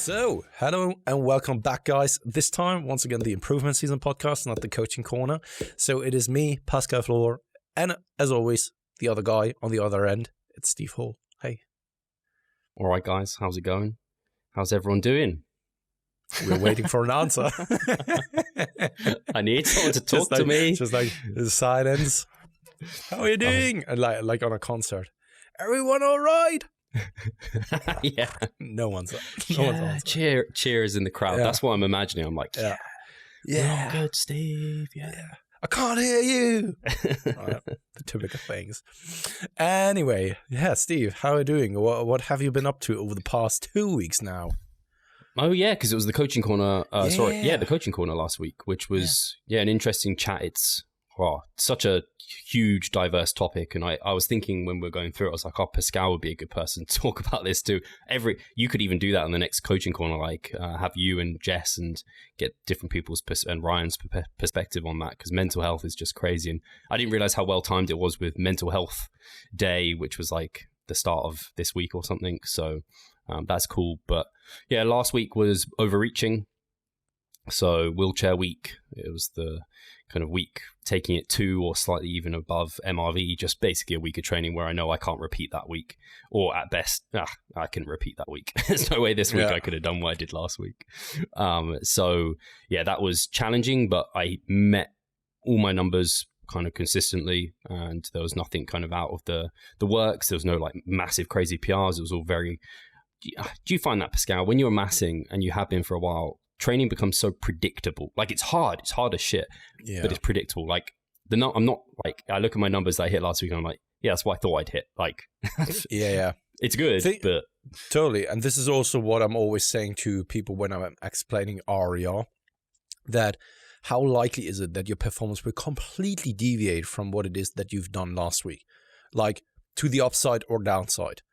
So, hello and welcome back, guys. This time, once again, the Improvement Season podcast, not the Coaching Corner. So it is me, Pascal Flor, and as always, the other guy on the other end, it's Steve Hall. Hey. All right, guys, how's it going? How's everyone doing? We're waiting for an answer. I need someone to talk to me. Just like the silence. How are you doing? And like on a concert. Everyone all right? Yeah. No one's Cheers in the crowd. Yeah. That's what I'm imagining. I'm like, Yeah. we're all good, Steve. Yeah. I can't hear you. Right, the typical things. Anyway, yeah, Steve, how are you doing? What have you been up to over the past 2 weeks now? Oh, yeah, because it was the Coaching Corner. Yeah. The Coaching Corner last week, which was, an interesting chat. It's such a huge, diverse topic. And I was thinking when we were going through it, I was like, Pascal would be a good person to talk about this too. You could even do that in the next Coaching Corner, like have you and Jess and get different people's and Ryan's perspective on that, because mental health is just crazy. And I didn't realize how well timed it was with Mental Health Day, which was like the start of this week or something. So that's cool. But yeah, last week was overreaching. So wheelchair week, it was the kind of week taking it to or slightly even above MRV, just basically a week of training where I know I can't repeat that week, or at best, I can repeat that week. There's no way this week I could have done what I did last week. So yeah, that was challenging, but I met all my numbers kind of consistently, and there was nothing kind of out of the works. There was no like massive crazy PRs. It was all very... Do you find that, Pascal, when you're massing and you have been for a while, training becomes so predictable? Like it's hard as shit, but it's predictable. Like I'm not like, I look at my numbers that I hit last week and I'm like, yeah, that's what I thought I'd hit. Like, yeah, it's good, but totally. And this is also what I'm always saying to people when I'm explaining RER, that how likely is it that your performance will completely deviate from what it is that you've done last week, like to the upside or downside?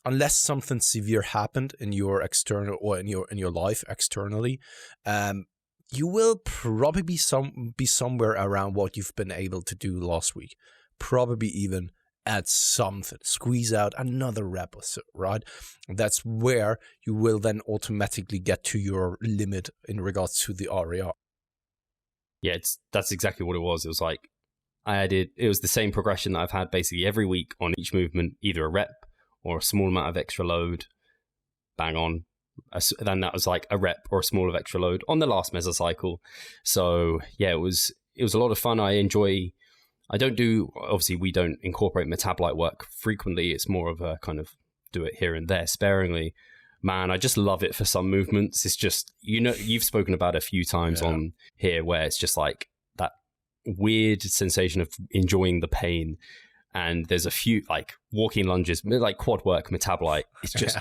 Unless something severe happened in your external or in your life externally, you will probably be somewhere around what you've been able to do last week. Probably even add something, squeeze out another rep or so, right? That's where you will then automatically get to your limit in regards to the RER. Yeah, that's exactly what it was. It was like it was the same progression that I've had basically every week on each movement, either a rep or a small amount of extra load, bang on. Then that was like a rep or a small of extra load on the last mesocycle. So yeah, it was a lot of fun. Obviously we don't incorporate metabolite work frequently. It's more of a kind of do it here and there sparingly. Man, I just love it for some movements. It's just, you've spoken about it a few times on here where it's just like that weird sensation of enjoying the pain. And there's a few like walking lunges, like quad work, metabolite. It's just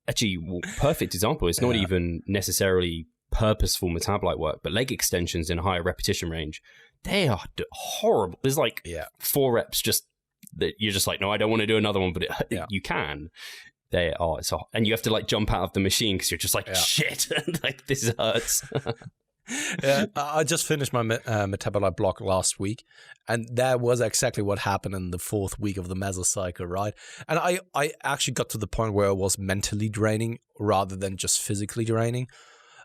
actually perfect example. It's not even necessarily purposeful metabolite work, but leg extensions in a higher repetition range, they are horrible. There's like 4 reps just that you're just like, no, I don't want to do another one, but you can. They are, and you have to like jump out of the machine because you're just like, shit, like this hurts. Yeah, I just finished my metabolite block last week, and that was exactly what happened in the 4th week of the mesocycle, right? And I actually got to the point where I was mentally draining rather than just physically draining.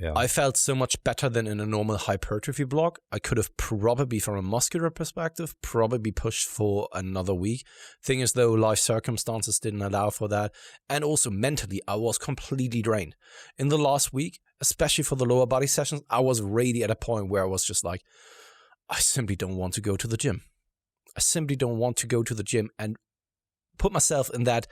Yeah. I felt so much better than in a normal hypertrophy block. I could have probably, from a muscular perspective, probably pushed for another week. Thing is, though, life circumstances didn't allow for that. And also mentally, I was completely drained. In the last week, especially for the lower body sessions, I was really at a point where I was just like, I simply don't want to go to the gym. I simply don't want to go to the gym and put myself in that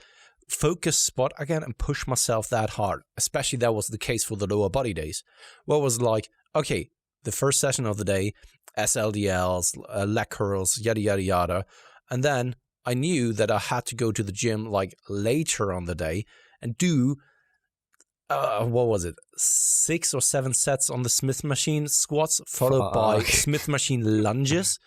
focus spot again and push myself that hard. Especially that was the case for the lower body days. What was like, okay, the first session of the day, SLDLs, leg curls, yada, yada, yada. And then I knew that I had to go to the gym like later on the day and do, 6 or 7 sets on the Smith machine squats, followed by Smith machine lunges.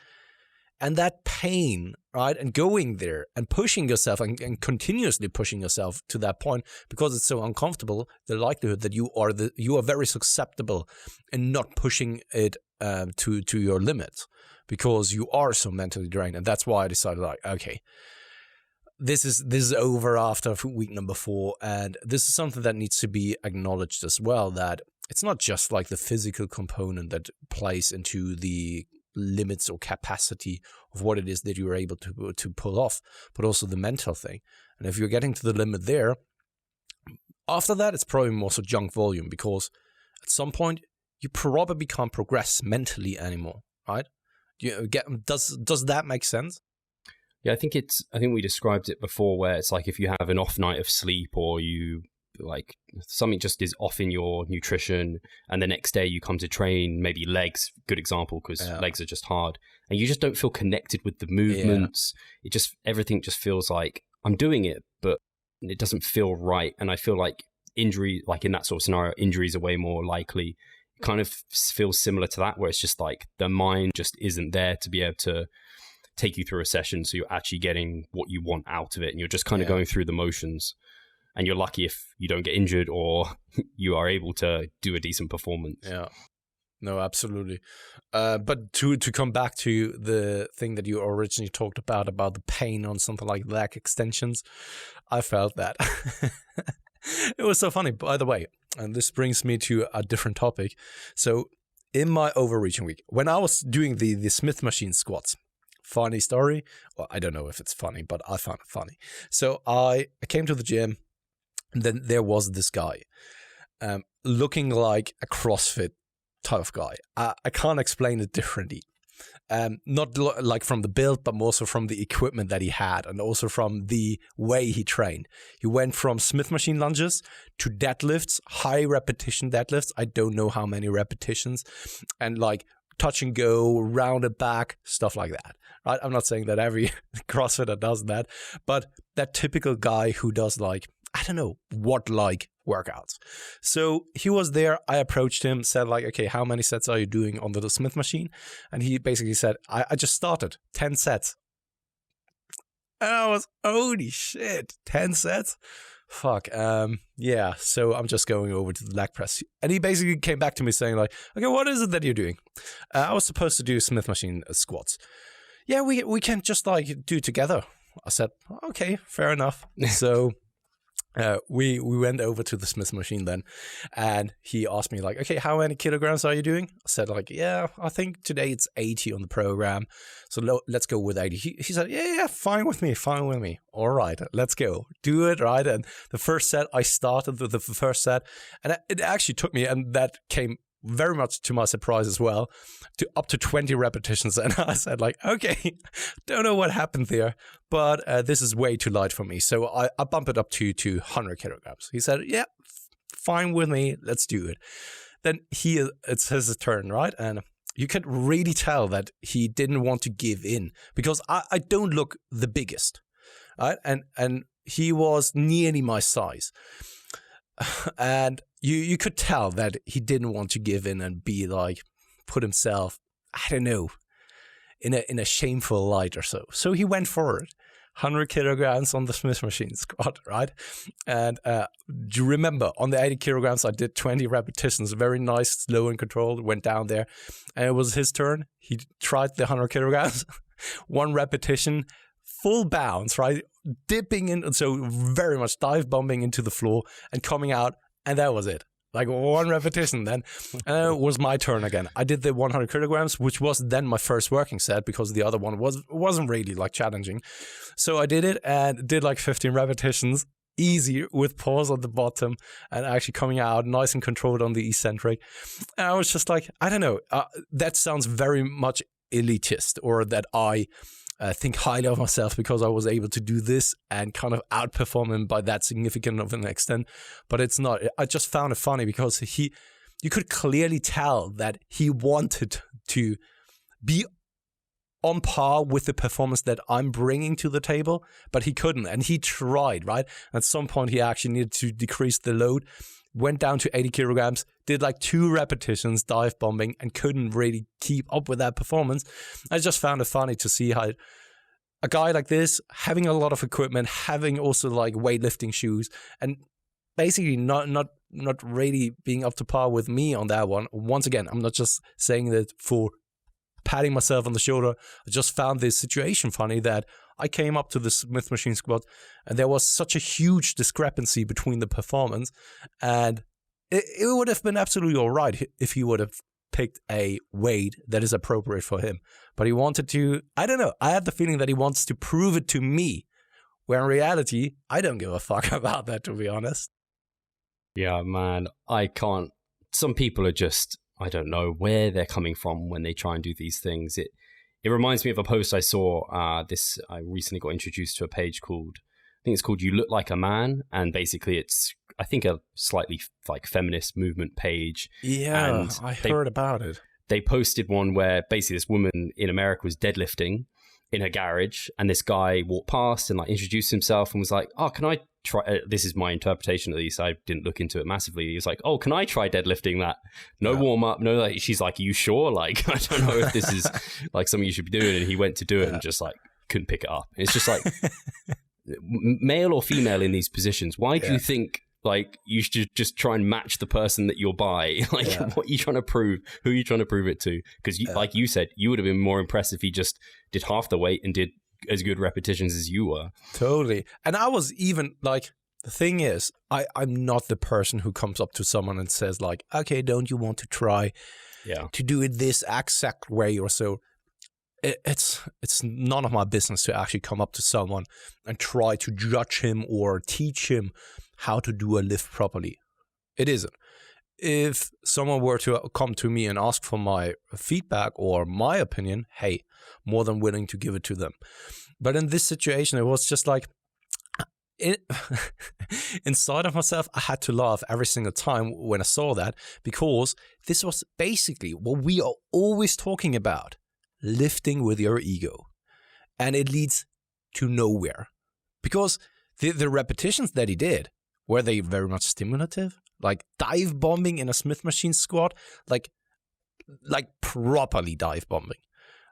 And that pain, right? And going there and pushing yourself and continuously pushing yourself to that point because it's so uncomfortable, the likelihood that you are very susceptible in not pushing it to your limits because you are so mentally drained. And that's why I decided, like, okay, this is over after week number 4, and this is something that needs to be acknowledged as well, that it's not just like the physical component that plays into the limits or capacity of what it is that you're able to pull off, but also the mental thing. And if you're getting to the limit there, after that, it's probably more so junk volume, because at some point you probably can't progress mentally anymore, right? Does that make sense? Yeah, I think we described it before, where it's like if you have an off night of sleep, or you like something just is off in your nutrition, and the next day you come to train, maybe legs, good example, because legs are just hard, and you just don't feel connected with the movements. Everything just feels like I'm doing it, but it doesn't feel right. And I feel like injury, like in that sort of scenario, injuries are way more likely. It kind of feels similar to that, where it's just like the mind just isn't there to be able to take you through a session, so you're actually getting what you want out of it, and you're just kind of going through the motions. And you're lucky if you don't get injured, or you are able to do a decent performance. Yeah, no, absolutely. But to come back to the thing that you originally talked about the pain on something like leg extensions, I felt that. It was so funny, by the way. And this brings me to a different topic. So in my overreaching week, when I was doing the Smith machine squats, funny story. Well, I don't know if it's funny, but I found it funny. So I came to the gym. And then there was this guy looking like a CrossFit type of guy. I can't explain it differently. Not like from the build, but more so from the equipment that he had, and also from the way he trained. He went from Smith machine lunges to deadlifts, high repetition deadlifts. I don't know how many repetitions, and like touch and go, rounded back, stuff like that. Right? I'm not saying that every CrossFitter does that, but that typical guy who does like, I don't know what like workouts. So he was there. I approached him, said like, okay, how many sets are you doing on the Smith machine? And he basically said, I just started 10 sets. And I was, holy shit, 10 sets? Fuck. Yeah. So I'm just going over to the leg press. And he basically came back to me saying like, okay, what is it that you're doing? I was supposed to do Smith machine squats. Yeah, we can just like do together. I said, okay, fair enough. So we went over to the Smith machine then, and he asked me like, okay, how many kilograms are you doing? I said like, yeah, I think today it's 80 on the program, so let's go with 80. He said, yeah, fine with me. All right, let's go, do it, right? And the first set, I started the first set, and it actually took me, and that came very much to my surprise as well, to up to 20 repetitions. And I said like, okay, don't know what happened there, but this is way too light for me. So I bumped it up to 100 kilograms. He said, yeah, fine with me. Let's do it. Then it's his turn, right? And you could really tell that he didn't want to give in, because I don't look the biggest, right? And he was nearly my size. And you could tell that he didn't want to give in and be like, put himself, I don't know, in a shameful light or so. So he went for it. 100 kilograms on the Smith machine squat, right? And do you remember, on the 80 kilograms, I did 20 repetitions, very nice, slow and controlled, went down there. And it was his turn. He tried the 100 kilograms, one repetition, full bounce, right? Dipping in, so very much dive bombing into the floor and coming out, and that was it. Like one repetition then. And it was my turn again. I did the 100 kilograms, which was then my first working set, because the other one wasn't really like challenging. So I did it and did like 15 repetitions, easy, with pause at the bottom, and actually coming out nice and controlled on the eccentric. And I was just like, I don't know, that sounds very much elitist, or that I think highly of myself because I was able to do this and kind of outperform him by that significant of an extent. But it's not. I just found it funny because you could clearly tell that he wanted to be on par with the performance that I'm bringing to the table, but he couldn't. And he tried, right? At some point, he actually needed to decrease the load, went down to 80 kilograms, did like 2 repetitions, dive bombing, and couldn't really keep up with that performance. I just found it funny to see how a guy like this, having a lot of equipment, having also like weightlifting shoes, and basically not really being up to par with me on that one. Once again, I'm not just saying that for patting myself on the shoulder. I just found this situation funny that I came up to the Smith machine squat, and there was such a huge discrepancy between the performance, and it would have been absolutely all right if he would have picked a weight that is appropriate for him. But he wanted to, I don't know, I had the feeling that he wants to prove it to me, where in reality, I don't give a fuck about that, to be honest. Yeah, man, I can't. Some people are just, I don't know where they're coming from when they try and do these things. It reminds me of a post I saw. I recently got introduced to a page called, I think it's called "You Look Like a Man," and basically it's, I think, a slightly like feminist movement page. Yeah, and I heard about it. They posted one where basically this woman in America was deadlifting in her garage, and this guy walked past and like introduced himself and was like, "Oh, can I try?" This is my interpretation, at least. I didn't look into it massively. He was like, "Oh, can I try deadlifting that? No warm up, no." Like, she's like, "Are you sure? Like, I don't know if this is like something you should be doing." And he went to do it and just like couldn't pick it up. It's just like, male or female in these positions, why do you think like you should just try and match the person that you're by? Like, what are you trying to prove? Who are you trying to prove it to? Because like you said, you would have been more impressed if he just did half the weight and did as good repetitions as you were. Totally. And I was even like, the thing is, I'm not the person who comes up to someone and says like, "Okay, don't you want to try to do it this exact way or so?" It's none of my business to actually come up to someone and try to judge him or teach him how to do a lift properly. It isn't. If someone were to come to me and ask for my feedback or my opinion, hey, more than willing to give it to them. But in this situation, it was just like, inside of myself, I had to laugh every single time when I saw that, because this was basically what we are always talking about. Lifting with your ego, and it leads to nowhere, because the repetitions that he did, were they very much stimulative, like dive bombing in a Smith machine squat, like properly dive bombing,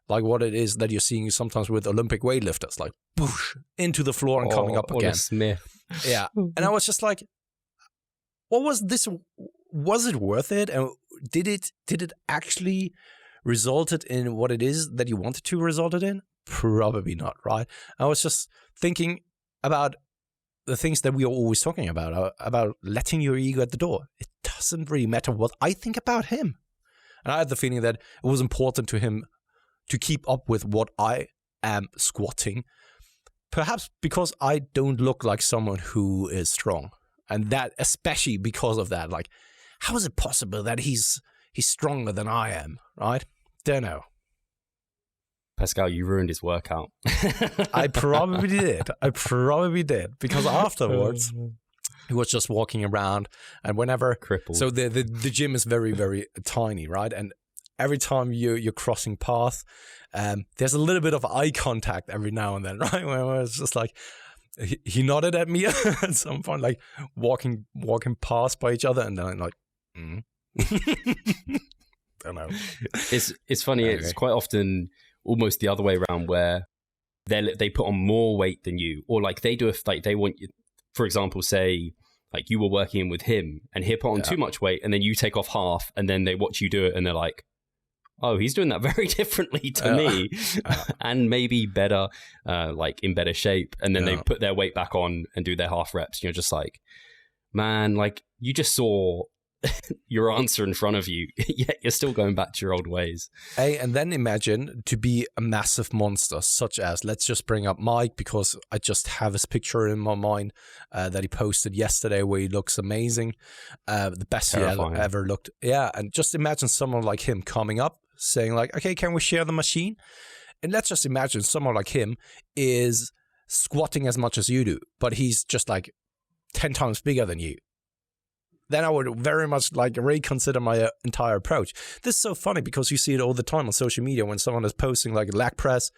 like what it is that you're seeing sometimes with Olympic weightlifters, like boosh into the floor and coming up again. Smith. Yeah, and I was just like, what was this? Was it worth it? And did it actually resulted in what it is that you wanted to result it in? Probably not, right? I was just thinking about the things that we are always talking about letting your ego at the door. It doesn't really matter what I think about him. And I had the feeling that it was important to him to keep up with what I am squatting, perhaps because I don't look like someone who is strong. And that, especially because of that, like, how is it possible that he's stronger than I am, right? Don't know. Pascal, you ruined his workout. I probably did. Because afterwards, he was just walking around, and whenever... Crippled. So the gym is very, very tiny, right? And every time you're crossing paths, there's a little bit of eye contact every now and then, right? Where it's just like, he nodded at me at some point, like walking past by each other, and then I'm like, don't know. It's funny. Okay. It's quite often almost the other way around, where they put on more weight than you, or like they do if like they want you, for example, say like you were working with him and he put on too much weight, and then you take off half, and then they watch you do it, and they're like, "Oh, he's doing that very differently to me," and maybe better, like in better shape, and then they put their weight back on and do their half reps. You're just like, man, like you just saw your answer in front of you, yet you're still going back to your old ways. Hey, and then imagine to be a massive monster, such as, let's just bring up Mike, because I just have his picture in my mind that he posted yesterday where he looks amazing, the best Terrifying. He ever looked. Yeah, and just imagine someone like him coming up saying like, "Okay, can we share the machine?" And let's just imagine someone like him is squatting as much as you do, but he's just like 10 times bigger than you. Then I would very much like reconsider my entire approach. This is so funny because you see it all the time on social media when someone is posting like leg press,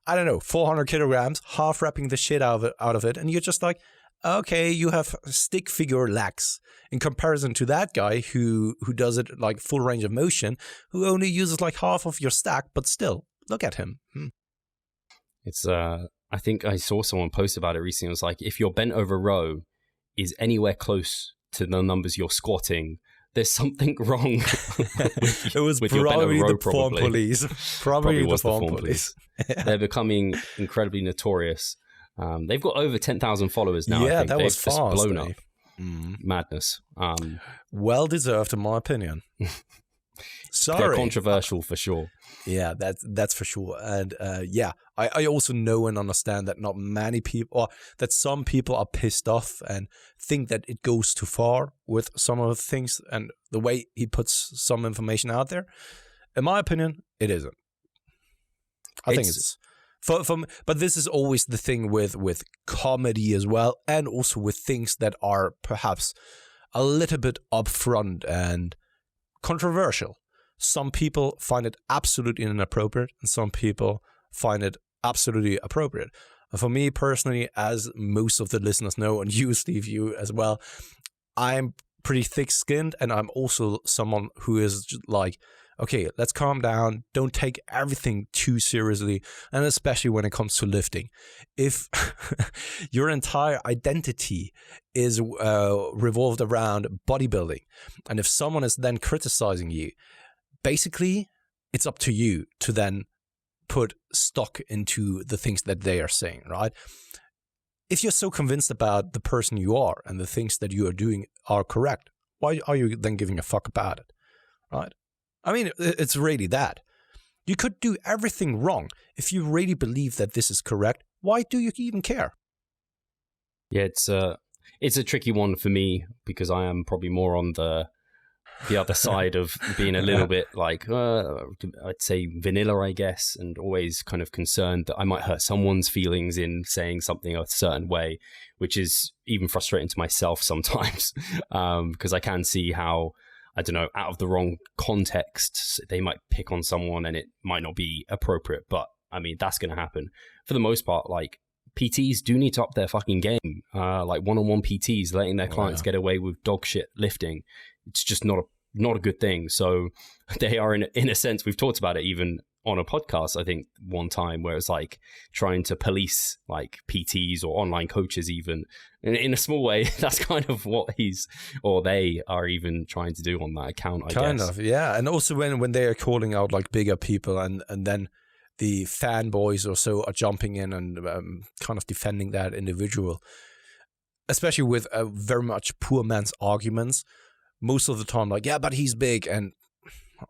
I don't know, 400 kilograms, half wrapping the shit out of it. And you're just like, okay, you have stick figure legs in comparison to that guy who does it like full range of motion, who only uses like half of your stack, but still, look at him. It's, I think I saw someone post about it recently. It was like, if your bent over row is anywhere close to the numbers you're squatting, there's something wrong. It was with your probably Benno the Row, form police. Probably the form police. They're becoming incredibly notorious. They've got over 10,000 followers now. Yeah, I think. that was They've fast. blown up. Madness. Well deserved, in my opinion. Sorry, they're controversial for sure. Yeah, that's for sure. And I also know and understand that not many people, or that some people are pissed off and think that it goes too far with some of the things and the way he puts some information out there. In my opinion, it isn't. I think it's but this is always the thing with comedy as well, and also with things that are perhaps a little bit upfront and controversial. Some people find it absolutely inappropriate, and some people find it absolutely appropriate. And for me personally, as most of the listeners know, and you, Steve, you as well, I'm pretty thick-skinned, and I'm also someone who is like, okay, let's calm down. Don't take everything too seriously, and especially when it comes to lifting. If your entire identity is revolved around bodybuilding, and if someone is then criticizing you, basically, it's up to you to then put stock into the things that they are saying, right? If you're so convinced about the person you are and the things that you are doing are correct, why are you then giving a fuck about it, right? I mean, it's really that. You could do everything wrong. If you really believe that this is correct, why do you even care? Yeah, it's a tricky one for me because I am probably more on the other side of being a little bit like, I'd say vanilla, I guess, and always kind of concerned that I might hurt someone's feelings in saying something a certain way, which is even frustrating to myself sometimes because I can see how, I don't know, out of the wrong context, they might pick on someone and it might not be appropriate. But I mean, that's going to happen. For the most part, like, PTs do need to up their fucking game. Like one-on-one PTs letting their clients get away with dog shit lifting. It's just not a good thing. So they are in a sense, we've talked about it even on a podcast, I think one time, where it's like trying to police like PTs or online coaches even. In a small way, that's kind of what they are even trying to do on that account, I guess. Kind of, yeah. And also when they are calling out like bigger people and then the fanboys or so are jumping in and kind of defending that individual, especially with very much poor man's arguments. Most of the time, like, yeah, but he's big, and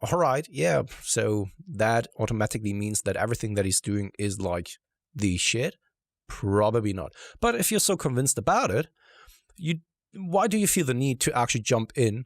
all right, yeah, so that automatically means that everything that he's doing is like the shit? Probably not. But if you're so convinced about it, why do you feel the need to actually jump in,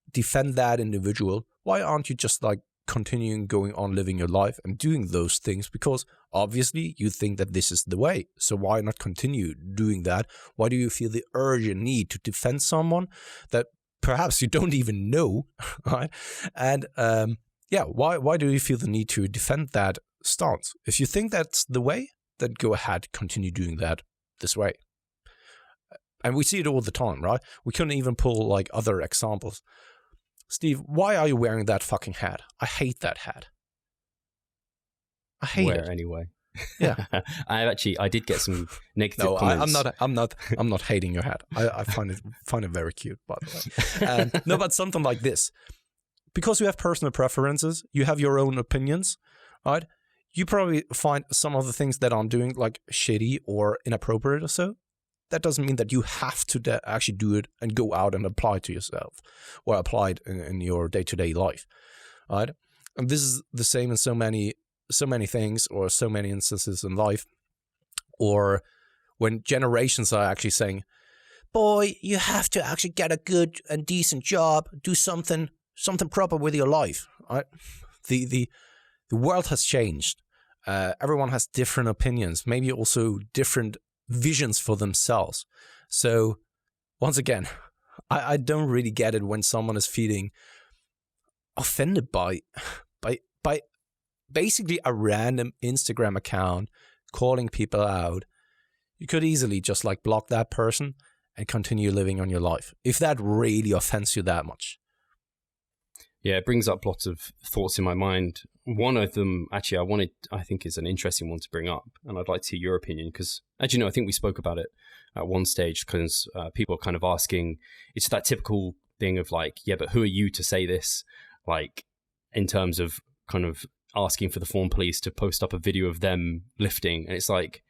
defend that individual? Why aren't you just like continuing going on living your life and doing those things? Because obviously you think that this is the way. So why not continue doing that? Why do you feel the urgent need to defend someone that perhaps you don't even know, right? And why do you feel the need to defend that stance? If you think that's the way, then go ahead, continue doing that this way. And we see it all the time, right? We couldn't even pull like other examples. Steve, why are you wearing that fucking hat? I hate that hat. I hate it. Anyway. Yeah. I did get some negative comments. I'm not hating your hat. I find it very cute, by the way. No, but something like this. Because you have personal preferences, you have your own opinions, right? You probably find some of the things that I'm doing like shitty or inappropriate or so. That doesn't mean that you have to actually do it and go out and apply it to yourself or apply it in your day-to-day life, right? And this is the same in so many things or so many instances in life, or when generations are actually saying, boy, you have to actually get a good and decent job, do something proper with your life, right? The world has changed. Everyone has different opinions, maybe also different visions for themselves. So once again, I don't really get it when someone is feeling offended by basically a random Instagram account calling people out. You could easily just like block that person and continue living on your life if that really offends you that much. Yeah, it brings up lots of thoughts in my mind. One of them, actually, I think is an interesting one to bring up, and I'd like to hear your opinion because, as you know, I think we spoke about it at one stage because people are kind of asking, it's that typical thing of like, yeah, but who are you to say this? Like, in terms of kind of asking for the form police to post up a video of them lifting. And it's like,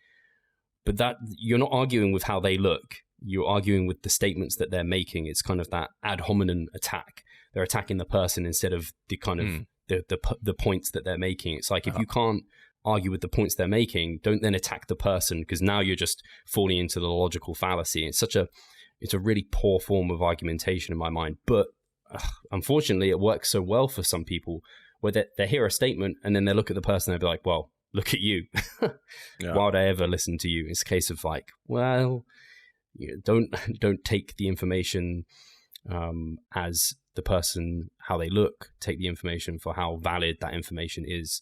but that you're not arguing with how they look. You're arguing with the statements that they're making. It's kind of that ad hominem attack. They're attacking the person instead of the kind of the points that they're making. It's like, if you can't argue with the points they're making, don't then attack the person, because now you're just falling into the logical fallacy. It's a really poor form of argumentation in my mind. But unfortunately, it works so well for some people, where they hear a statement and then they look at the person and they'll be like, well, look at you. Why would I ever listen to you? It's a case of like, well, don't take the information as the person, how they look. Take the information for how valid that information is.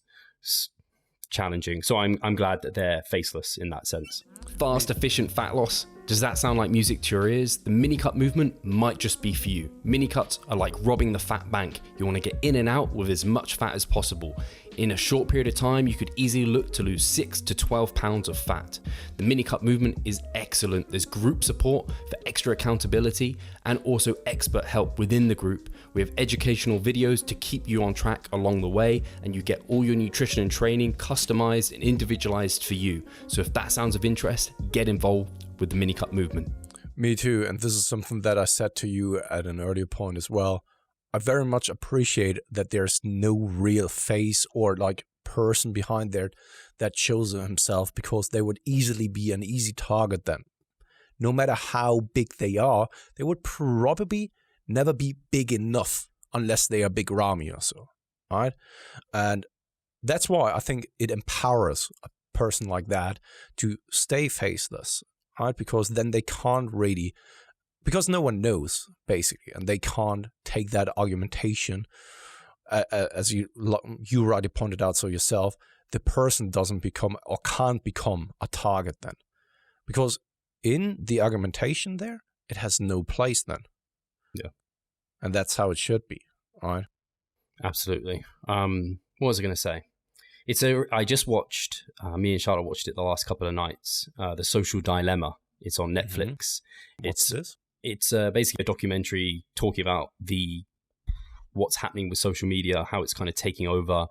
Challenging. So I'm glad that they're faceless in that sense. Fast, efficient fat loss. Does that sound like music to your ears? The mini cut movement might just be for you. Mini cuts are like robbing the fat bank. You want to get in and out with as much fat as possible. In a short period of time, you could easily look to lose 6 to 12 pounds of fat. The mini cut movement is excellent. There's group support for extra accountability and also expert help within the group. We have educational videos to keep you on track along the way, and you get all your nutrition and training customized and individualized for you. So if that sounds of interest, get involved with the mini cut movement. Me too. And this is something that I said to you at an earlier point as well. I very much appreciate that there's no real face or like person behind there that shows himself, because they would easily be an easy target then. No matter how big they are, they would probably never be big enough unless they are Big Ramy or so, right? And that's why I think it empowers a person like that to stay faceless, right? Because then they can't really, because no one knows, basically, and they can't take that argumentation, as you rightly pointed out so yourself, the person doesn't become or can't become a target then. Because in the argumentation there, it has no place then. Yeah. And that's how it should be, right? Absolutely. What was I going to say? I just watched, me and Charlotte watched it the last couple of nights, The Social Dilemma. It's on Netflix. What's this? It's basically a documentary talking about what's happening with social media, how it's kind of taking over,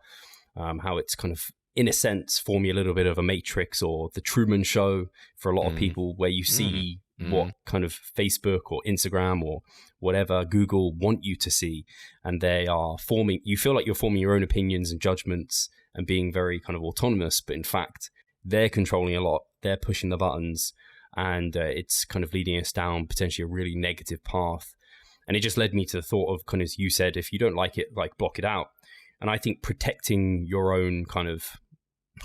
how it's kind of, in a sense, forming a little bit of a Matrix or the Truman Show for a lot of people, where you see what kind of Facebook or Instagram or whatever Google want you to see, and they are forming, you feel like you're forming your own opinions and judgments and being very kind of autonomous, but in fact they're controlling a lot, they're pushing the buttons, and it's kind of leading us down potentially a really negative path. And it just led me to the thought of, kind of, you said, if you don't like it, like, block it out. And I think protecting your own kind of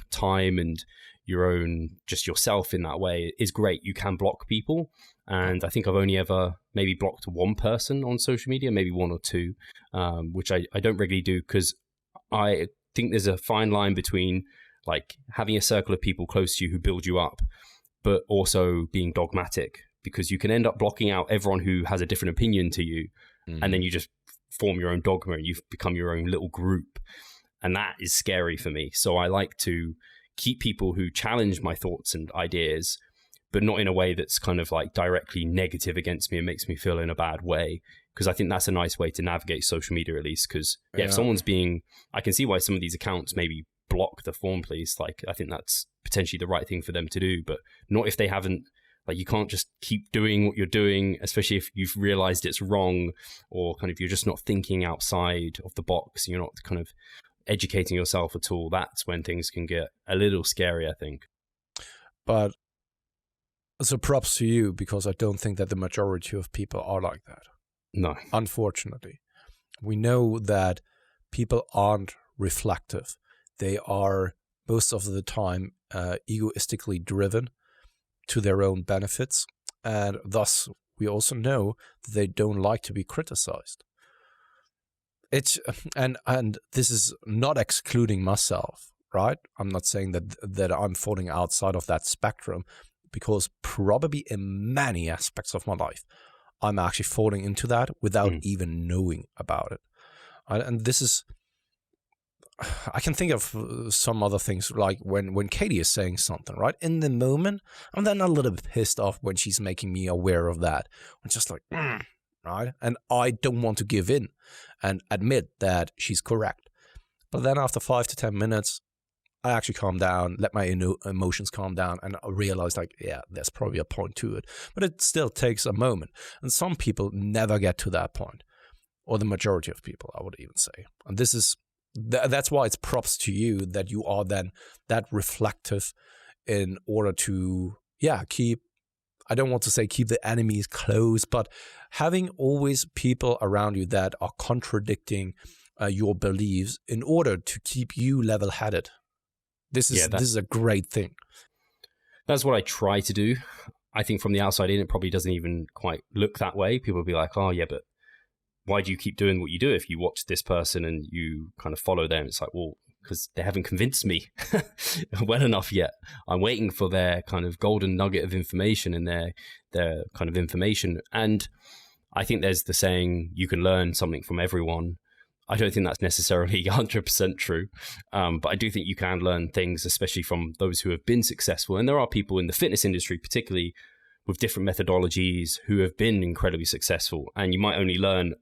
time and your own, just yourself in that way is great. You can block people. And I think I've only ever maybe blocked one person on social media, maybe one or two, which I don't regularly do, because I think there's a fine line between like having a circle of people close to you who build you up, but also being dogmatic, because you can end up blocking out everyone who has a different opinion to you. And then you just form your own dogma and you've become your own little group. And that is scary for me. So I like to keep people who challenge my thoughts and ideas, but not in a way that's kind of like directly negative against me and makes me feel in a bad way. Because I think that's a nice way to navigate social media, at least. Because if someone's being, I can see why some of these accounts maybe block the form police. Like, I think that's potentially the right thing for them to do, but not if they haven't. Like, you can't just keep doing what you're doing, especially if you've realized it's wrong, or kind of you're just not thinking outside of the box. You're not kind of educating yourself at all. That's when things can get a little scary, I think. But so props to you, because I don't think that the majority of people are like that. No. Unfortunately. We know that people aren't reflective. They are most of the time egoistically driven to their own benefits, and thus we also know that they don't like to be criticized. It's and this is not excluding myself, right? I'm not saying that I'm falling outside of that spectrum, because probably in many aspects of my life I'm actually falling into that without even knowing about it. And this is, I can think of some other things, like when Katie is saying something, right? In the moment, I'm then a little bit pissed off when she's making me aware of that. I'm just like, right? And I don't want to give in and admit that she's correct. But then after 5 to 10 minutes, I actually calm down, let my emotions calm down, and I realize like, yeah, there's probably a point to it. But it still takes a moment. And some people never get to that point, or the majority of people, I would even say. And this is, that's why it's props to you that you are then that reflective in order to, keep, I don't want to say keep the enemies close, but having always people around you that are contradicting your beliefs in order to keep you level-headed. This is a great thing. That's what I try to do. I think from the outside in, it probably doesn't even quite look that way. People will be like, oh, yeah, but why do you keep doing what you do if you watch this person and you kind of follow them? It's like, well, because they haven't convinced me well enough yet. I'm waiting for their kind of golden nugget of information and their kind of information. And I think there's the saying, you can learn something from everyone. I don't think that's necessarily 100% true, but I do think you can learn things, especially from those who have been successful. And there are people in the fitness industry, particularly with different methodologies, who have been incredibly successful. And you might only learn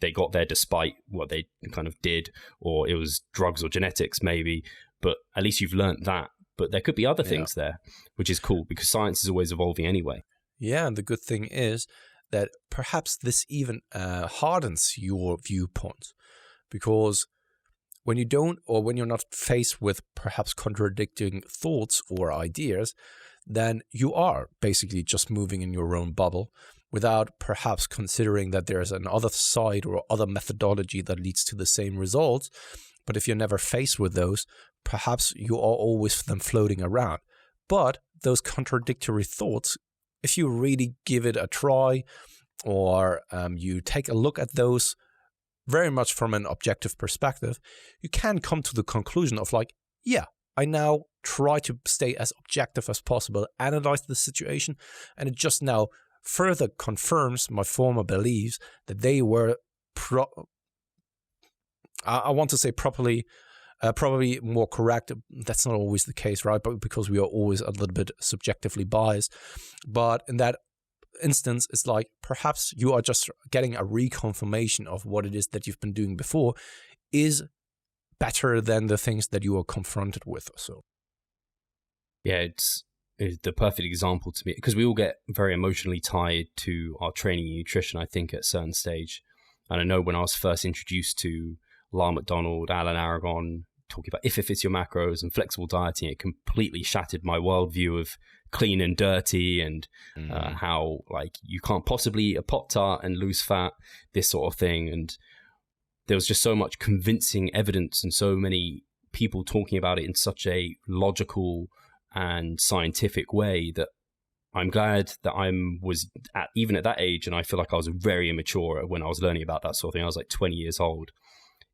they got there despite what they kind of did, or it was drugs or genetics maybe, but at least you've learned that. But there could be other things there, which is cool because science is always evolving anyway. Yeah, and the good thing is that perhaps this even hardens your viewpoint. Because when you don't, or when you're not faced with perhaps contradicting thoughts or ideas, then you are basically just moving in your own bubble without perhaps considering that there's another side or other methodology that leads to the same results. But if you're never faced with those, perhaps you are always them floating around. But those contradictory thoughts, if you really give it a try, or you take a look at those very much from an objective perspective, you can come to the conclusion of like, yeah, I now try to stay as objective as possible, analyze the situation, and it just now further confirms my former beliefs that they were, I want to say probably more correct. That's not always the case, right? But because we are always a little bit subjectively biased. But in that instance, it's like perhaps you are just getting a reconfirmation of what it is that you've been doing before is better than the things that you are confronted with. So yeah, it's the perfect example to me, because we all get very emotionally tied to our training and nutrition, I think, at a certain stage. And I know when I was first introduced to Lyle McDonald, Alan Aragon, talking about if it fits your macros and flexible dieting, it completely shattered my worldview of clean and dirty and how like you can't possibly eat a Pop-Tart and lose fat, this sort of thing. And there was just so much convincing evidence and so many people talking about it in such a logical and scientific way that I'm glad that even at that age, and I feel like I was very immature when I was learning about that sort of thing. I was like 20 years old.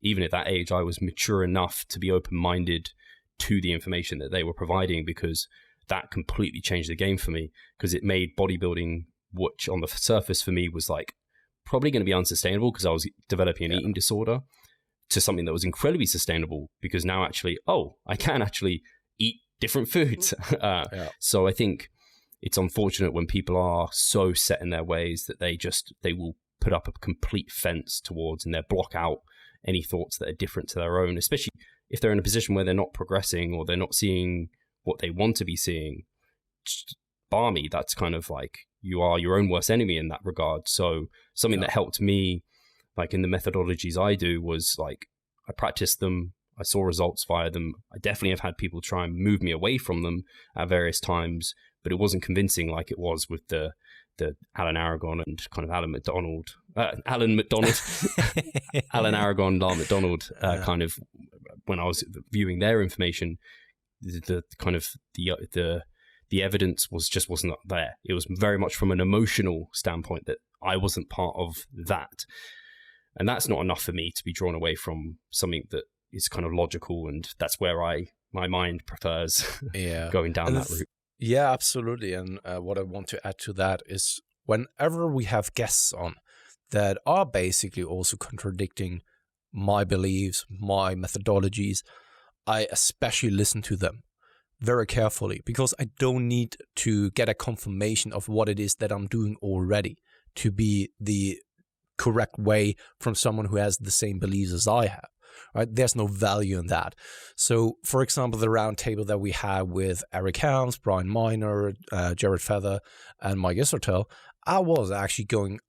Even at that age, I was mature enough to be open-minded to the information that they were providing, because that completely changed the game for me, because it made bodybuilding, which on the surface for me was like probably going to be unsustainable because I was developing an eating disorder, to something that was incredibly sustainable, because now actually, I can actually eat different foods. So I think it's unfortunate when people are so set in their ways that they will put up a complete fence towards, and they'll block out any thoughts that are different to their own, especially if they're in a position where they're not progressing or they're not seeing what they want to be seeing. Barmy, that's kind of like you are your own worst enemy in that regard. So something that helped me, like in the methodologies I do, was like I practiced them, I saw results via them. I definitely have had people try and move me away from them at various times, but it wasn't convincing like it was with the Alan Aragon and kind of Alan Aragon, Lyle McDonald, kind of when I was viewing their information, the kind of the evidence wasn't there. It was very much from an emotional standpoint that I wasn't part of that. And that's not enough for me to be drawn away from something that is kind of logical, and that's where my mind prefers going down that route. Yeah, absolutely. And what I want to add to that is whenever we have guests on that are basically also contradicting my beliefs, my methodologies, I especially listen to them very carefully, because I don't need to get a confirmation of what it is that I'm doing already to be the correct way from someone who has the same beliefs as I have. Right? There's no value in that. So, for example, the roundtable that we had with Eric Helms, Brian Miner, Jared Feather, and Mike Isertel, I was actually going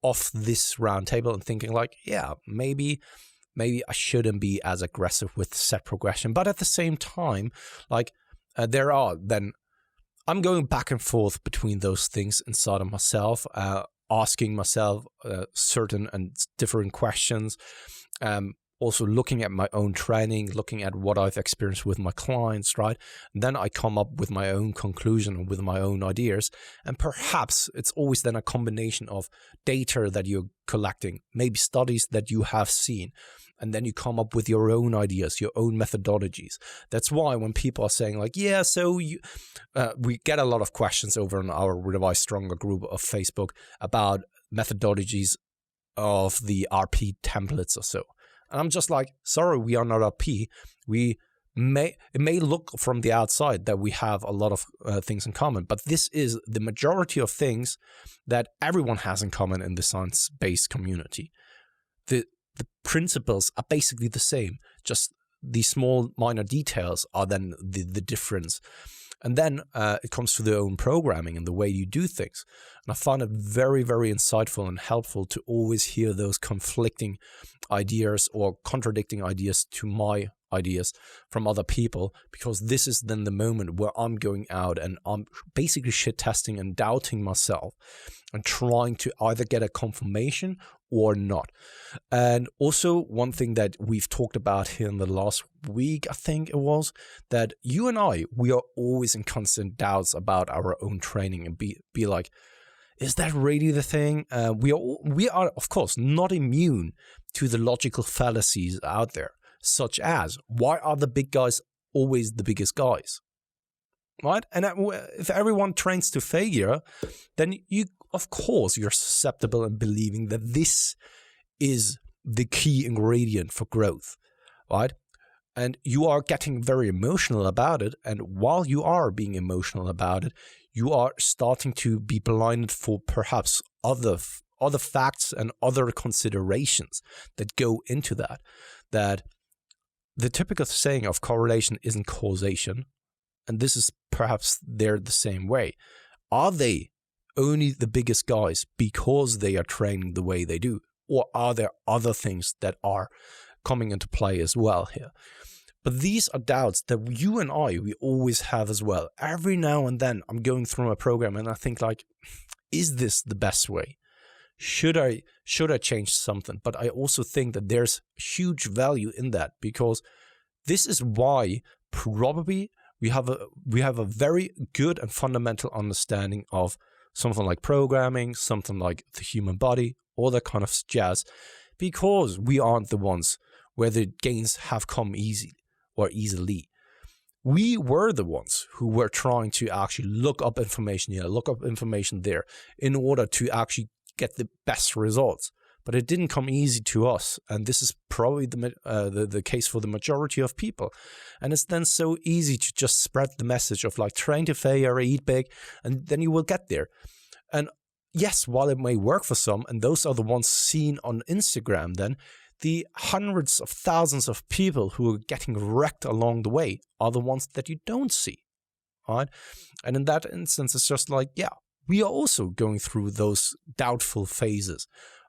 off this roundtable and thinking like, yeah, maybe I shouldn't be as aggressive with set progression. But at the same time, like I'm going back and forth between those things inside of myself, asking myself certain and different questions. Also looking at my own training, looking at what I've experienced with my clients, right? And then I come up with my own conclusion and with my own ideas. And perhaps it's always then a combination of data that you're collecting, maybe studies that you have seen, and then you come up with your own ideas, your own methodologies. That's why when people are saying like, yeah, so we get a lot of questions over in our Revise Stronger group of Facebook about methodologies of the RP templates or so. And I'm just like, sorry, we are not RP. It may look from the outside that we have a lot of things in common, but this is the majority of things that everyone has in common in the science-based community. The principles are basically the same, just the small minor details are then the difference. And then it comes to their own programming and the way you do things. And I find it very, very insightful and helpful to always hear those conflicting ideas or contradicting ideas to my ideas from other people, because this is then the moment where I'm going out and I'm basically shit testing and doubting myself and trying to either get a confirmation or not. And also one thing that we've talked about here in the last week, I think it was, that you and we are always in constant doubts about our own training and be like, is that really the thing? We are, of course, not immune to the logical fallacies out there, such as, why are the big guys always the biggest guys? Right? And if everyone trains to failure, then of course, you're susceptible in believing that this is the key ingredient for growth, right? And you are getting very emotional about it. And while you are being emotional about it, you are starting to be blinded for perhaps other facts and other considerations that go into that. That the typical saying of correlation isn't causation. And this is perhaps they're the same way. Are they only the biggest guys because they are training the way they do? Or are there other things that are coming into play as well here? But these are doubts that you and we always have as well. Every now and then I'm going through my program and I think like, is this the best way? Should I change something? But I also think that there's huge value in that, because this is why probably we have a very good and fundamental understanding of something like programming, something like the human body, all that kind of jazz, because we aren't the ones where the gains have come easily. We were the ones who were trying to actually look up information here, look up information there, in order to actually get the best results. But it didn't come easy to us, and this is probably the case for the majority of people. And it's then so easy to just spread the message of like train to failure, eat big, and then you will get there. And yes, while it may work for some, and those are the ones seen on Instagram, then the hundreds of thousands of people who are getting wrecked along the way are the ones that you don't see, right? And in that instance, it's just like, yeah, we are also going through those doubtful phases.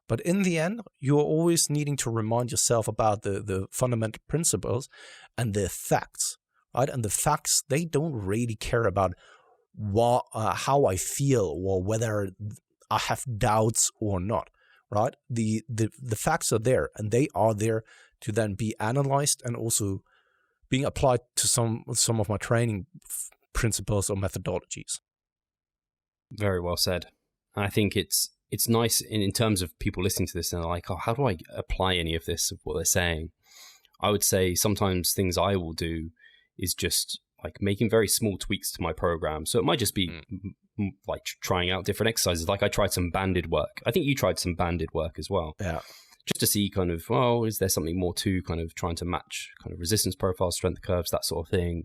But in the end, you're always needing to remind yourself about the fundamental principles and the facts, right? And the facts, they don't really care about how I feel or whether I have doubts or not, right? The facts are there, and they are there to then be analyzed and also being applied to some of my training principles or methodologies. Very well said. I think it's nice in terms of people listening to this and they're like, oh, how do I apply any of this, of what they're saying? I would say sometimes things I will do is just like making very small tweaks to my program. So it might just be like trying out different exercises. Like I tried some banded work. I think you tried some banded work as well. Yeah. Just to see kind of, well, is there something more to kind of trying to match kind of resistance profiles, strength curves, that sort of thing.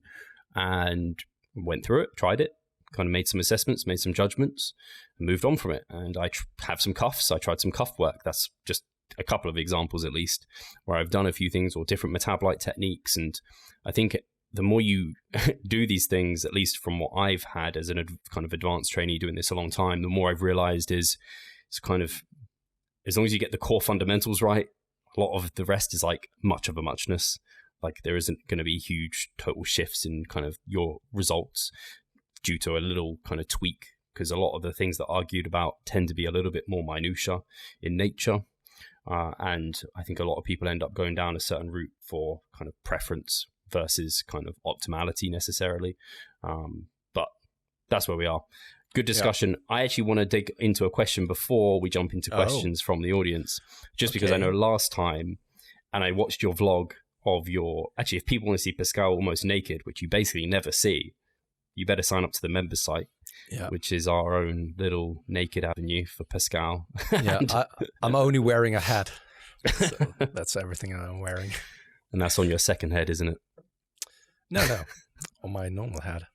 And went through it, tried it, kind of made some assessments, made some judgments, and moved on from it. And I have some cuffs. I tried some cuff work. That's just a couple of examples, at least, where I've done a few things or different metabolite techniques. And I think the more you do these things, at least from what I've had as an kind of advanced trainee doing this a long time, the more I've realized is it's kind of, as long as you get the core fundamentals right, a lot of the rest is like much of a muchness. Like there isn't going to be huge total shifts in kind of your results due to a little kind of tweak, because a lot of the things that are argued about tend to be a little bit more minutia in nature. And I think a lot of people end up going down a certain route for kind of preference versus kind of optimality necessarily. But that's where we are. Good discussion. Yeah. I actually want to dig into a question before we jump into questions from the audience, just because I know last time, and I watched your vlog of your, actually, if people want to see Pascal almost naked, which you basically never see, you better sign up to the members site, which is our own little naked avenue for Pascal. Yeah, I'm only wearing a hat. So that's everything I'm wearing. And that's on your second head, isn't it? No, on my normal hat.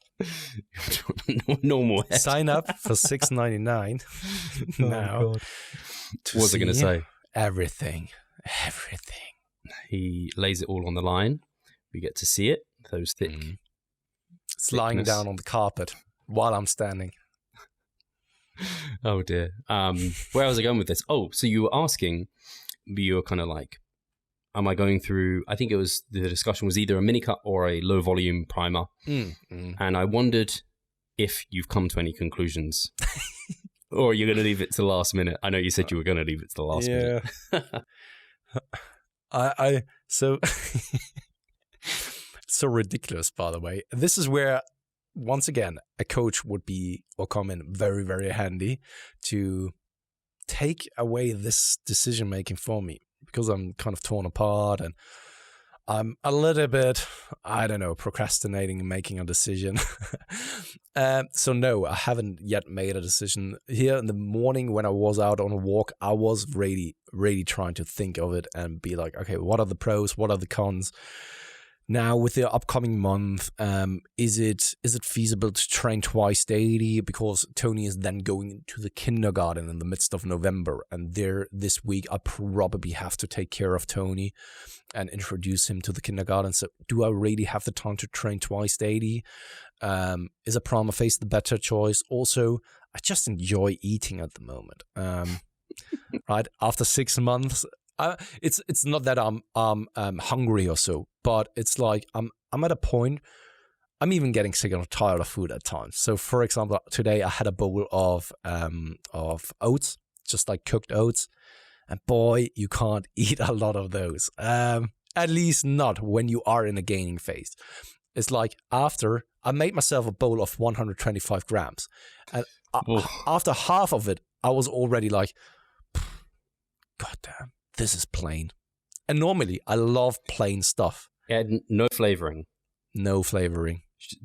Normal head. Sign up for $6.99 now. What was I going to say? Everything. He lays it all on the line. We get to see it. Those thick. It's lying down on the carpet while I'm standing. Oh dear. Where was I going with this? Oh, so you were asking, you were kind of like, am I going through, I think it was, the discussion was either a mini cut or a low volume primer. And I wondered if you've come to any conclusions or you're going to leave it to the last minute. I know you said you were going to leave it to the last minute. So ridiculous, by the way. This is where, once again, a coach would be or come in very, very handy to take away this decision making for me, because I'm kind of torn apart and I'm a little bit, I don't know, procrastinating and making a decision. So no, I haven't yet made a decision. Here in the morning when I was out on a walk, I was really, really trying to think of it and be like, okay, what are the pros? What are the cons? Now, with the upcoming month, is it feasible to train twice daily? Because Tony is then going to the kindergarten in the midst of November. And this week, I probably have to take care of Tony and introduce him to the kindergarten. So do I really have the time to train twice daily? Is a prima facie the better choice? Also, I just enjoy eating at the moment. Right? After 6 months, it's not that I'm hungry or so, but it's like I'm at a point, I'm even getting sick and tired of food at times. So for example, today I had a bowl of oats, just like cooked oats, and boy, you can't eat a lot of those. At least not when you are in a gaining phase. It's like after I made myself a bowl of 125 grams, and after half of it, I was already like, God damn. This is plain. And normally, I love plain stuff. Yeah, no flavoring. No flavoring.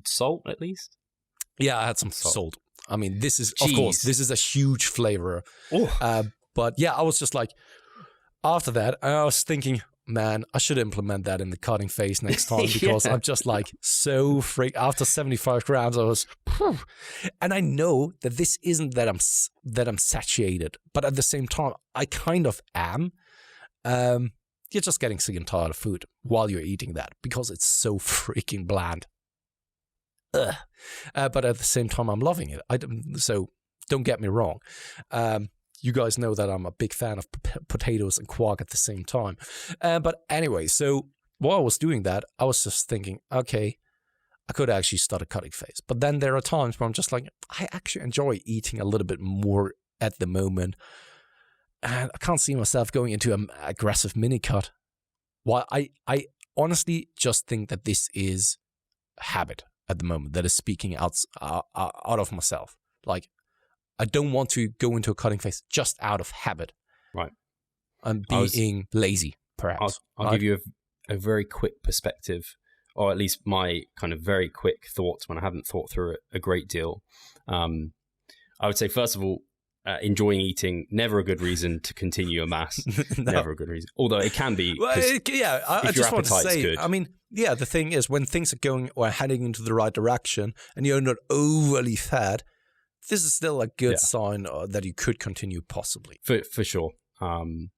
Salt, at least? Yeah, I had some salt. I mean, this is, of course, this is a huge flavor. But yeah, I was just like, after that, I was thinking, man, I should implement that in the cutting phase next time, because I'm just like so after 75 grams, I was, and I know that this isn't that I'm satiated, but at the same time, I kind of am. You're just getting sick and tired of food while you're eating that because it's so freaking bland. But at the same time, I'm loving it. So don't get me wrong. You guys know that I'm a big fan of potatoes and quark at the same time. But anyway, so while I was doing that, I was just thinking, okay, I could actually start a cutting phase. But then there are times where I'm just like, I actually enjoy eating a little bit more at the moment. And I can't see myself going into an aggressive mini cut. While I honestly just think that this is habit at the moment that is speaking out of myself. Like, I don't want to go into a cutting phase just out of habit. Right. I'm being lazy, perhaps. I'll give you a very quick perspective, or at least my kind of very quick thoughts when I haven't thought through it a great deal. I would say, first of all, enjoying eating, never a good reason to continue a mass. No. Never a good reason. Although it can be. Well, I just want to say, good. I mean, yeah, the thing is, when things are going or heading into the right direction and you're not overly fat, this is still a good sign that you could continue possibly. For sure. And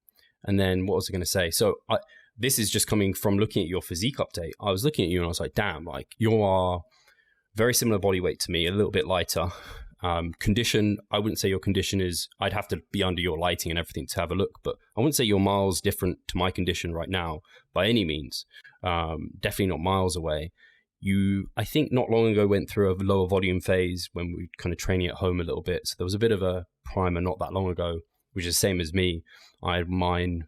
then what was I going to say? So this is just coming from looking at your physique update. I was looking at you and I was like, damn, like you are very similar body weight to me, a little bit lighter. Condition, I wouldn't say your condition is, I'd have to be under your lighting and everything to have a look, but I wouldn't say you're miles different to my condition right now by any means. Definitely not miles away. You, I think not long ago, went through a lower volume phase when we were kind of training at home a little bit. So there was a bit of a primer not that long ago, which is the same as me. I had mine's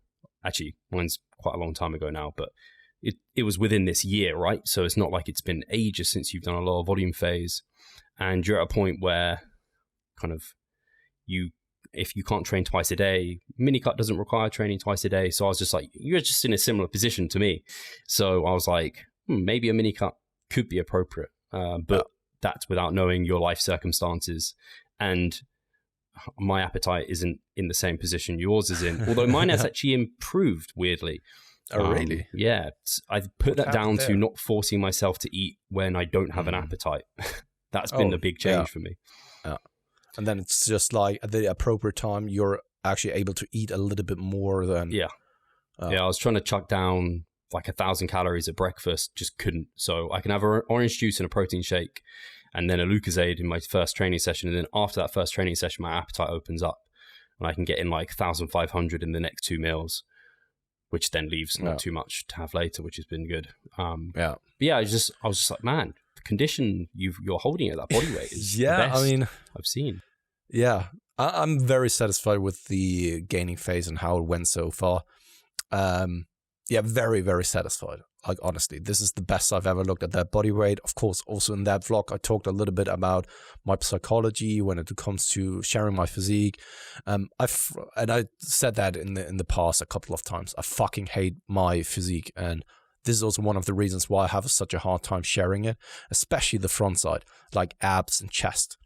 quite a long time ago now, but it was within this year, right? So it's not like it's been ages since you've done a lower volume phase. And you're at a point where kind of if you can't train twice a day, mini cut doesn't require training twice a day. So I was just like, you're just in a similar position to me. So I was like, maybe a mini cut could be appropriate. But that's without knowing your life circumstances. And my appetite isn't in the same position yours is in, although mine has actually improved weirdly. Oh, really? Yeah. I've put that down to not forcing myself to eat when I don't have an appetite. That's been the big change for me. Yeah. And then it's just like at the appropriate time, you're actually able to eat a little bit more than... Yeah. I was trying to chuck down like 1,000 calories at breakfast, just couldn't. So I can have an orange juice and a protein shake and then a Lucozade in my first training session. And then after that first training session, my appetite opens up and I can get in like 1,500 in the next 2 meals, which then leaves not too much to have later, which has been good. But I was just like, man, the condition you're holding at that body weight is the best I mean, I've seen. Yeah, I'm very satisfied with the gaining phase and how it went so far. Very, very satisfied. Like, honestly, this is the best I've ever looked at that body weight. Of course, also in that vlog, I talked a little bit about my psychology when it comes to sharing my physique. And I said that in the past a couple of times. I fucking hate my physique, and this is also one of the reasons why I have such a hard time sharing it, especially the front side, like abs and chest.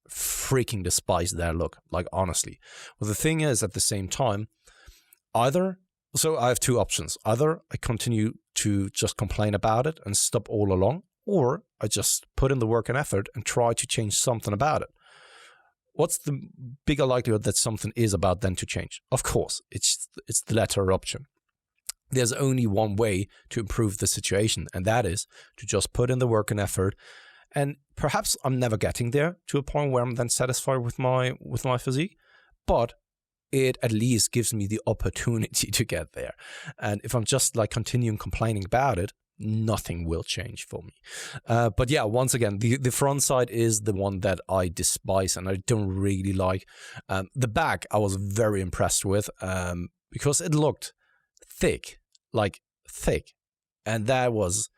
Freaking despise their look, like, honestly. Well, the thing is, at the same time, so I have two options. Either I continue to just complain about it and stop all along, or I just put in the work and effort and try to change something about it. What's the bigger likelihood that something is about then to change? Of course, it's the latter option. There's only one way to improve the situation, and that is to just put in the work and effort. And perhaps I'm never getting there to a point where I'm then satisfied with my physique, but it at least gives me the opportunity to get there. And if I'm just like continuing complaining about it, nothing will change for me. But yeah, once again, the front side is the one that I despise and I don't really like. The back I was very impressed with because it looked thick, and that was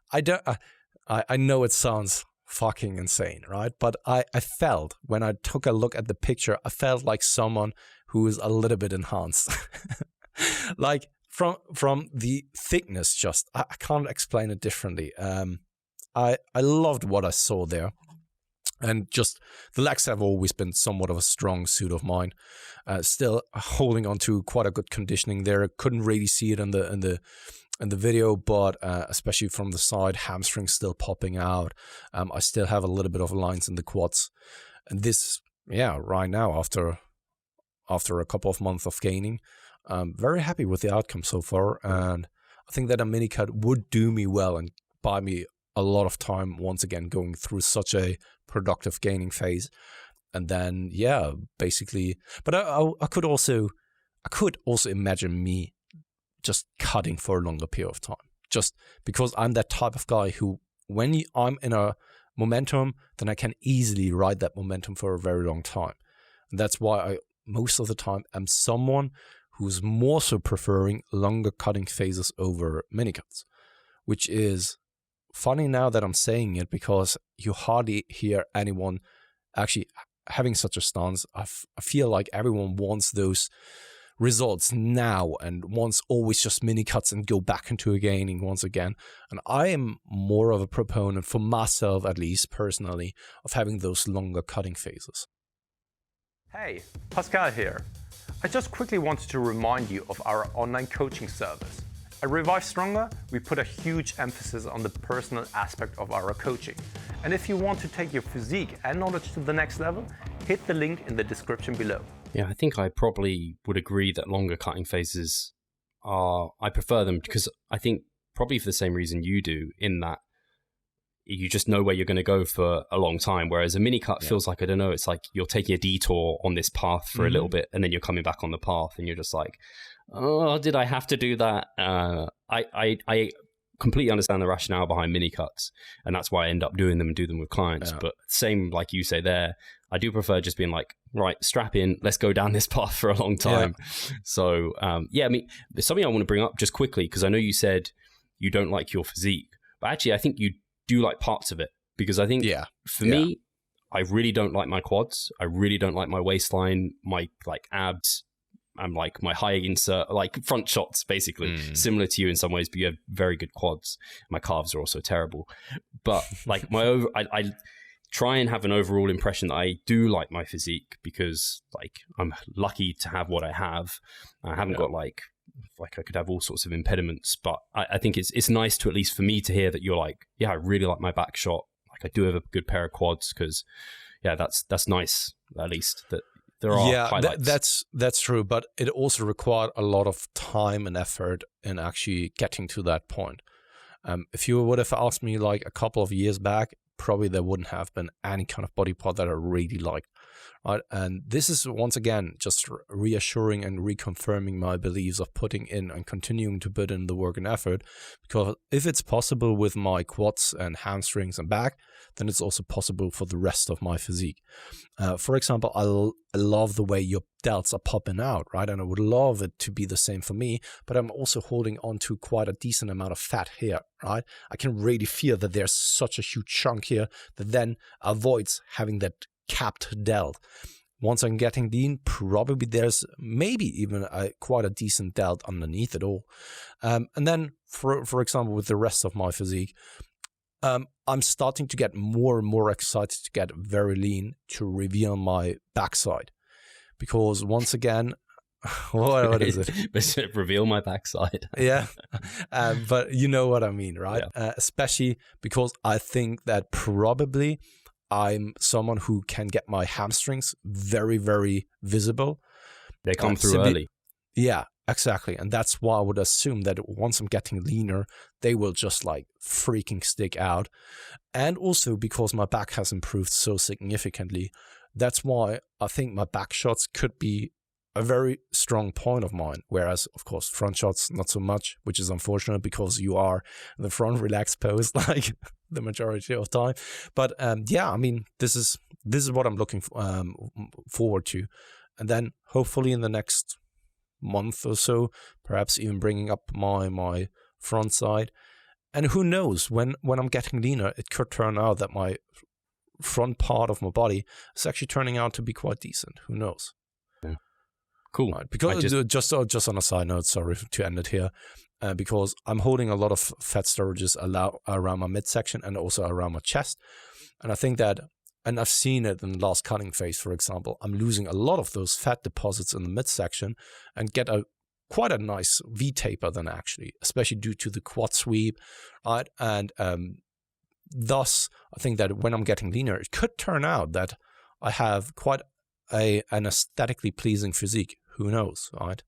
I know it sounds fucking insane, right? But I felt, when I took a look at the picture, I felt like someone who is a little bit enhanced. Like from the thickness, just I can't explain it differently. I loved what I saw there. And just the legs have always been somewhat of a strong suit of mine. Still holding on to quite a good conditioning there. Couldn't really see it in the video, but especially from the side, hamstrings still popping out. I still have a little bit of lines in the quads. And this, right now, after a couple of months of gaining, I'm very happy with the outcome so far. And I think that a mini cut would do me well and buy me a lot of time once again going through such a productive gaining phase. And then, basically, but I could also imagine me just cutting for a longer period of time, just because I'm that type of guy who, when I'm in a momentum, then I can easily ride that momentum for a very long time. And that's why I, most of the time, am someone who's more so preferring longer cutting phases over mini cuts, which is funny now that I'm saying it, because you hardly hear anyone actually having such a stance. I feel like everyone wants those results now and wants always just mini cuts and go back into a gaining once again. And I am more of a proponent, for myself at least personally, of having those longer cutting phases. Hey, Pascal here. I just quickly wanted to remind you of our online coaching service. At Revive Stronger, we put a huge emphasis on the personal aspect of our coaching. And if you want to take your physique and knowledge to the next level, hit the link in the description below. Yeah, I think I probably would agree that longer cutting phases I prefer them because I think probably for the same reason you do, in that you just know where you're going to go for a long time. Whereas a mini cut feels like, I don't know, it's like you're taking a detour on this path for a little bit and then you're coming back on the path and you're just like, oh, did I have to do that? I completely understand the rationale behind mini cuts, and that's why I end up doing them and do them with clients. But same, like you say there, I do prefer just being like, right, strap in, let's go down this path for a long time. So, I mean, there's something I want to bring up just quickly, because I know you said you don't like your physique, but actually I think you do like parts of it, because I think for me, I really don't like my quads. I really don't like my waistline, my like abs. I'm like my high insert, like front shots, basically similar to you in some ways, but you have very good quads. My calves are also terrible, but like I try and have an overall impression that I do like my physique, because like I'm lucky to have what I have. I haven't got like I could have all sorts of impediments, but I think it's nice to, at least for me, to hear that you're like, yeah, I really like my back shot. Like I do have a good pair of quads, because that's nice, at least that there are highlights. That's true, but it also required a lot of time and effort in actually getting to that point. If you would have asked me like a couple of years back, probably there wouldn't have been any kind of body part that I really liked. Right? And this is, once again, just reassuring and reconfirming my beliefs of putting in and continuing to put in the work and effort, because if it's possible with my quads and hamstrings and back, then it's also possible for the rest of my physique. For example, I love the way your delts are popping out, right? And I would love it to be the same for me, but I'm also holding on to quite a decent amount of fat here, right? I can really feel that there's such a huge chunk here that then avoids having that capped delt. Once I'm getting lean, probably there's maybe even quite a decent delt underneath it all. And then, for example, with the rest of my physique, I'm starting to get more and more excited to get very lean to reveal my backside. Because once again, what is it? Reveal my backside. But you know what I mean, right? Especially because I think that probably I'm someone who can get my hamstrings very, very visible. They come through early. Yeah, exactly. And that's why I would assume that once I'm getting leaner, they will just like freaking stick out. And also because my back has improved so significantly, that's why I think my back shots could be a very strong point of mine. Whereas, of course, front shots, not so much, which is unfortunate because you are in the front relaxed pose like the majority of time. But I mean, this is what I'm looking forward to. And then hopefully in the next month or so, perhaps even bringing up my front side. And who knows, when I'm getting leaner, it could turn out that my front part of my body is actually turning out to be quite decent. Who knows? Yeah. Cool. Right. Because just on a side note, sorry to end it here, because I'm holding a lot of fat storages around my midsection and also around my chest. And I think that, and I've seen it in the last cutting phase, for example, I'm losing a lot of those fat deposits in the midsection and get quite a nice V-taper then actually, especially due to the quad sweep, right? And thus, I think that when I'm getting leaner, it could turn out that I have quite an aesthetically pleasing physique. Who knows, right?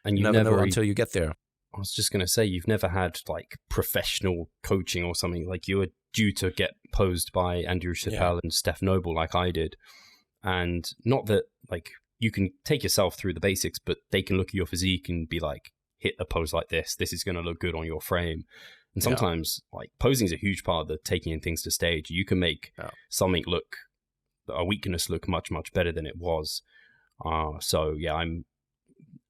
And you never know until you get there. I was just going to say, you've never had like professional coaching or something. Like you were due to get posed by Andrew Chappelle and Steph Noble like I did. And not that like you can take yourself through the basics, but they can look at your physique and be like, hit a pose like this. This is going to look good on your frame. And sometimes like posing is a huge part of the taking in things to stage. You can make something look, a weakness look much, much better than it was. So yeah, I'm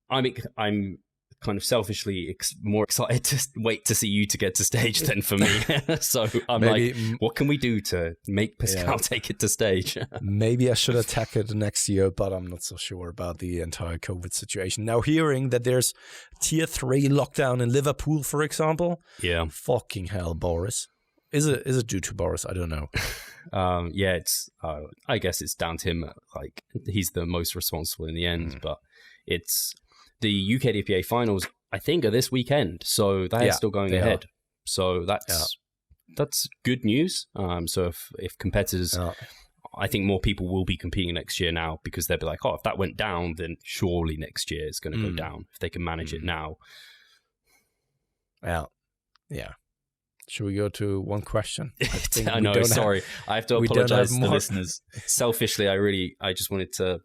kind of selfishly more excited to wait to see you to get to stage than for me. So I'm like, what can we do to make Pascal take it to stage? Maybe I should attack it next year, but I'm not so sure about the entire COVID situation. Now hearing that there's tier 3 lockdown in Liverpool, for example. Yeah. Fucking hell, Boris. Is it due to Boris? I don't know. it's I guess it's down to him. Like, he's the most responsible in the end, but it's the UK DPA finals, I think, are this weekend, so that is still going ahead. So that's good news. So if competitors, I think more people will be competing next year now, because they'll be like, oh, if that went down, then surely next year it's going to go down if they can manage it now. Yeah. Should we go to one question? I know, sorry. I have to apologize to the listeners. Selfishly, I just wanted to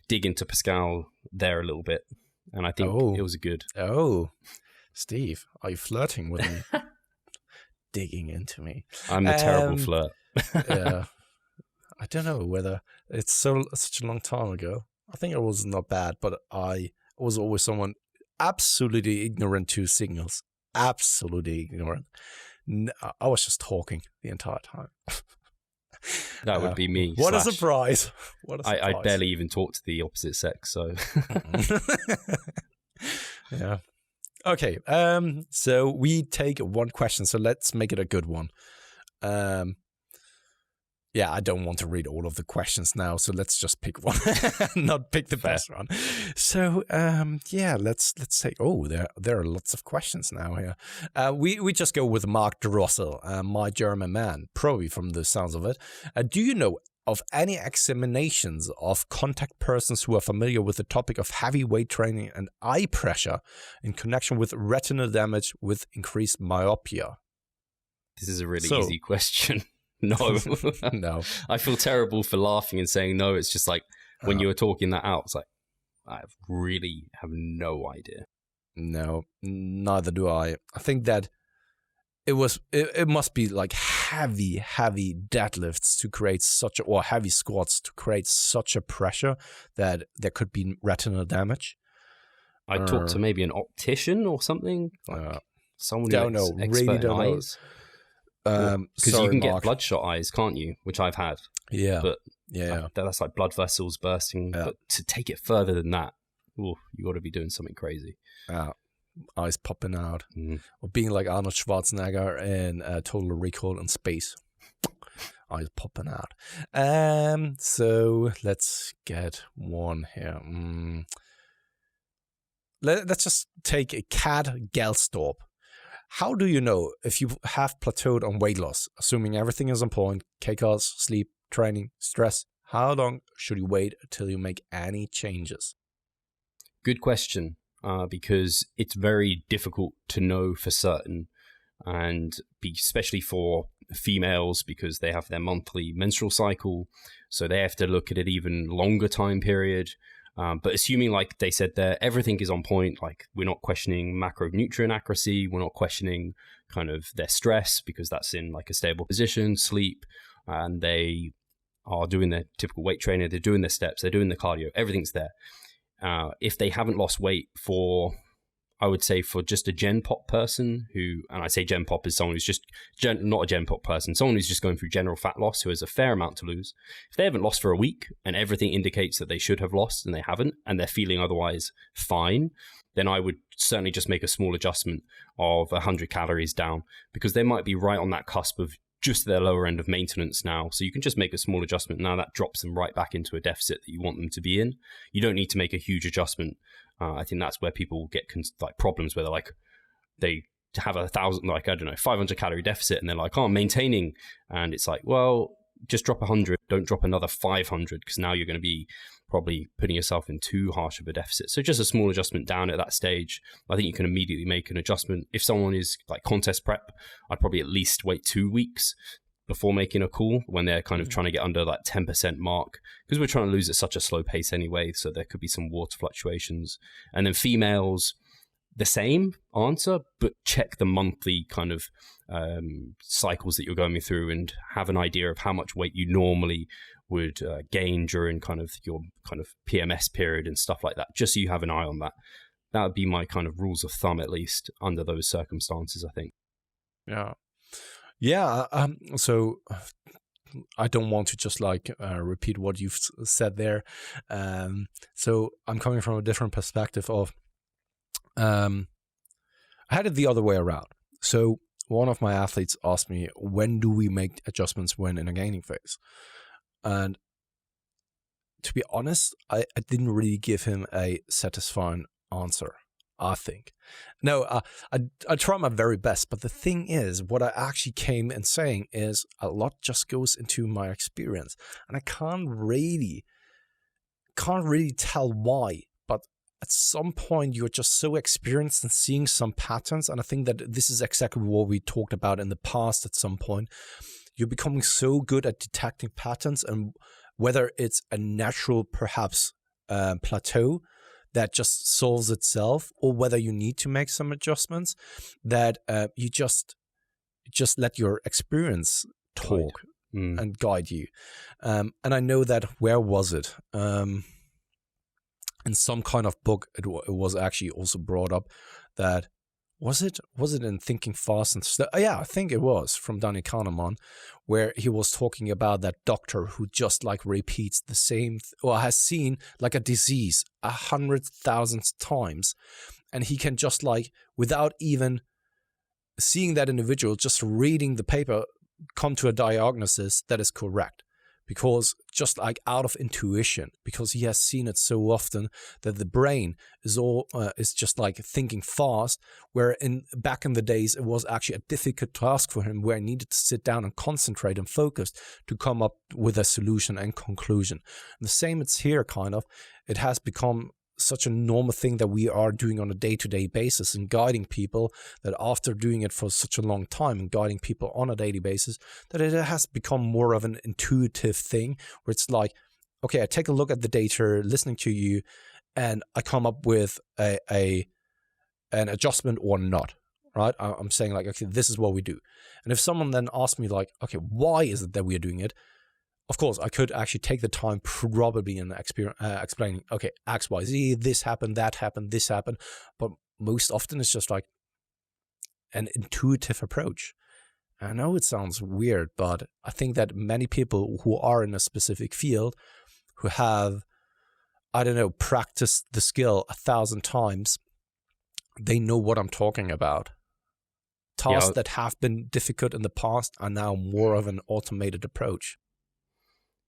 dig into Pascal there a little bit. And I think it was good. Oh, Steve, are you flirting with me? Digging into me. I'm a terrible flirt. Yeah. I don't know whether it's such a long time ago. I think it was not bad, but I was always someone absolutely ignorant to signals. Absolutely ignorant. I was just talking the entire time. That would be me. What a surprise. I barely even talk to the opposite sex, so. Yeah. Okay. So we take one question, so let's make it a good one. Yeah, I don't want to read all of the questions now, so let's just pick one, not pick the best one. So, let's take. Oh, there are lots of questions now here. We just go with Mark Drossel, my German man, probably from the sounds of it. Do you know of any examinations of contact persons who are familiar with the topic of heavy weight training and eye pressure in connection with retinal damage with increased myopia? This is a really easy question. No. No. I feel terrible for laughing and saying no. It's just like when you were talking that out, it's like, I really have no idea. No, neither do I. I think that it must be like heavy deadlifts to create or heavy squats to create such a pressure that there could be retinal damage. I'd talk to maybe an optician or something. Like someone who's expert in eyes. Because you can get bloodshot eyes, can't you? Which I've had. Yeah. But that's like blood vessels bursting. Yeah. But to take it further than that, you got to be doing something crazy. Eyes popping out. Or being like Arnold Schwarzenegger in Total Recall in space. Eyes popping out. So let's get one here. Let's just take a Cad Gelstorp. How do you know if you have plateaued on weight loss, assuming everything is on point, KCAS, sleep, training, stress? How long should you wait until you make any changes? Good question, because it's very difficult to know for certain, and especially for females, because they have their monthly menstrual cycle, so they have to look at an even longer time period. But assuming, like they said there, everything is on point, like we're not questioning macronutrient accuracy, we're not questioning kind of their stress because that's in like a stable position, sleep, and they are doing their typical weight training, they're doing their steps, they're doing the cardio, everything's there. If they haven't lost weight for, I would say for just a Gen Pop person who, and I say Gen Pop is someone who's just, not a Gen Pop person, someone who's just going through general fat loss who has a fair amount to lose. If they haven't lost for a week and everything indicates that they should have lost and they haven't, and they're feeling otherwise fine, then I would certainly just make a small adjustment of 100 calories down, because they might be right on that cusp of just their lower end of maintenance now. So you can just make a small adjustment. Now that drops them right back into a deficit that you want them to be in. You don't need to make a huge adjustment. I think that's where people get problems where they're like, they have 1,000, 500 calorie deficit, and they're like, oh, I'm maintaining. And it's like, well, just drop 100, don't drop another 500, because now you're going to be probably putting yourself in too harsh of a deficit. So just a small adjustment down at that stage. I think you can immediately make an adjustment. If someone is like contest prep, I'd probably at least wait 2 weeks before making a call when they're kind of trying to get under that 10% mark, because we're trying to lose at such a slow pace anyway, so there could be some water fluctuations. And then females, the same answer, but check the monthly kind of cycles that you're going through and have an idea of how much weight you normally would gain during kind of your kind of PMS period and stuff like that, just so you have an eye on that. That would be my kind of rules of thumb, at least under those circumstances, I think. Yeah. So I don't want to just repeat what you've said there. So I'm coming from a different perspective of, I had it the other way around. So one of my athletes asked me, when do we make adjustments when in a gaining phase? And to be honest, I didn't really give him a satisfying answer, I think. No, I try my very best, but the thing is, what I actually came in saying is a lot just goes into my experience, and I can't really tell why, but at some point you're just so experienced in seeing some patterns, and I think that this is exactly what we talked about in the past at some point. You're becoming so good at detecting patterns, and whether it's a natural, perhaps, plateau that just solves itself, or whether you need to make some adjustments, that you just let your experience talk and guide you. And I know that, where was it? In some kind of book, it was actually also brought up that, was it in Thinking Fast and Slow? Yeah, I think it was, from Danny Kahneman, where he was talking about that doctor who just like repeats the same, or has seen like a disease 100,000 times, and he can just like, without even seeing that individual, just reading the paper, come to a diagnosis that is correct. Because just like out of intuition, because he has seen it so often, that the brain is just like thinking fast, where back in the days it was actually a difficult task for him, where he needed to sit down and concentrate and focus to come up with a solution and conclusion. And the same it's here, kind of. It has become such a normal thing that we are doing on a day-to-day basis, and guiding people, that after doing it for such a long time and guiding people on a daily basis, that it has become more of an intuitive thing, where it's like, okay, I take a look at the data, listening to you, and I come up with an adjustment or not, right? I'm saying like, okay, this is what we do. And if someone then asks me like, okay, why is it that we are doing it? Of course, I could actually take the time probably in explaining, okay, X, Y, Z, this happened, that happened, this happened. But most often it's just like an intuitive approach. I know it sounds weird, but I think that many people who are in a specific field, who have, I don't know, practiced the skill 1,000 times, they know what I'm talking about. Tasks that have been difficult in the past are now more of an automated approach.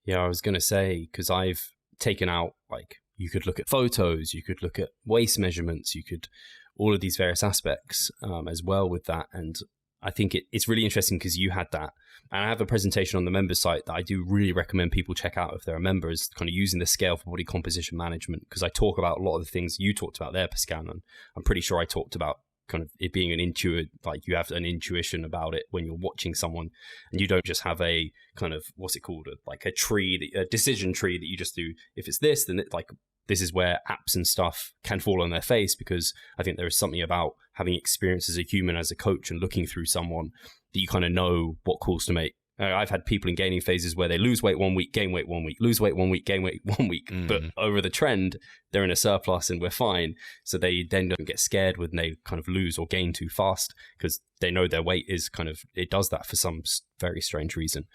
Yeah, I was going to say, because I've taken out, like, you could look at photos, you could look at waist measurements, you could, all of these various aspects as well with that. And I think it's really interesting because you had that. And I have a presentation on the members site that I do really recommend people check out if they're a member, is kind of using the scale for body composition management, because I talk about a lot of the things you talked about there, Pascal, and I'm pretty sure I talked about kind of it being an intuitive, like you have an intuition about it when you're watching someone, and you don't just have a kind of, what's it called, like a tree, a decision tree that you just do. If it's this, then it's like, this is where apps and stuff can fall on their face, because I think there is something about having experience as a human, as a coach, and looking through someone that you kind of know what calls to make. I've had people in gaining phases where they lose weight 1 week, gain weight 1 week, lose weight 1 week, gain weight 1 week. But over the trend, they're in a surplus and we're fine. So they then don't get scared when they kind of lose or gain too fast, because they know their weight is kind of, it does that for some very strange reason.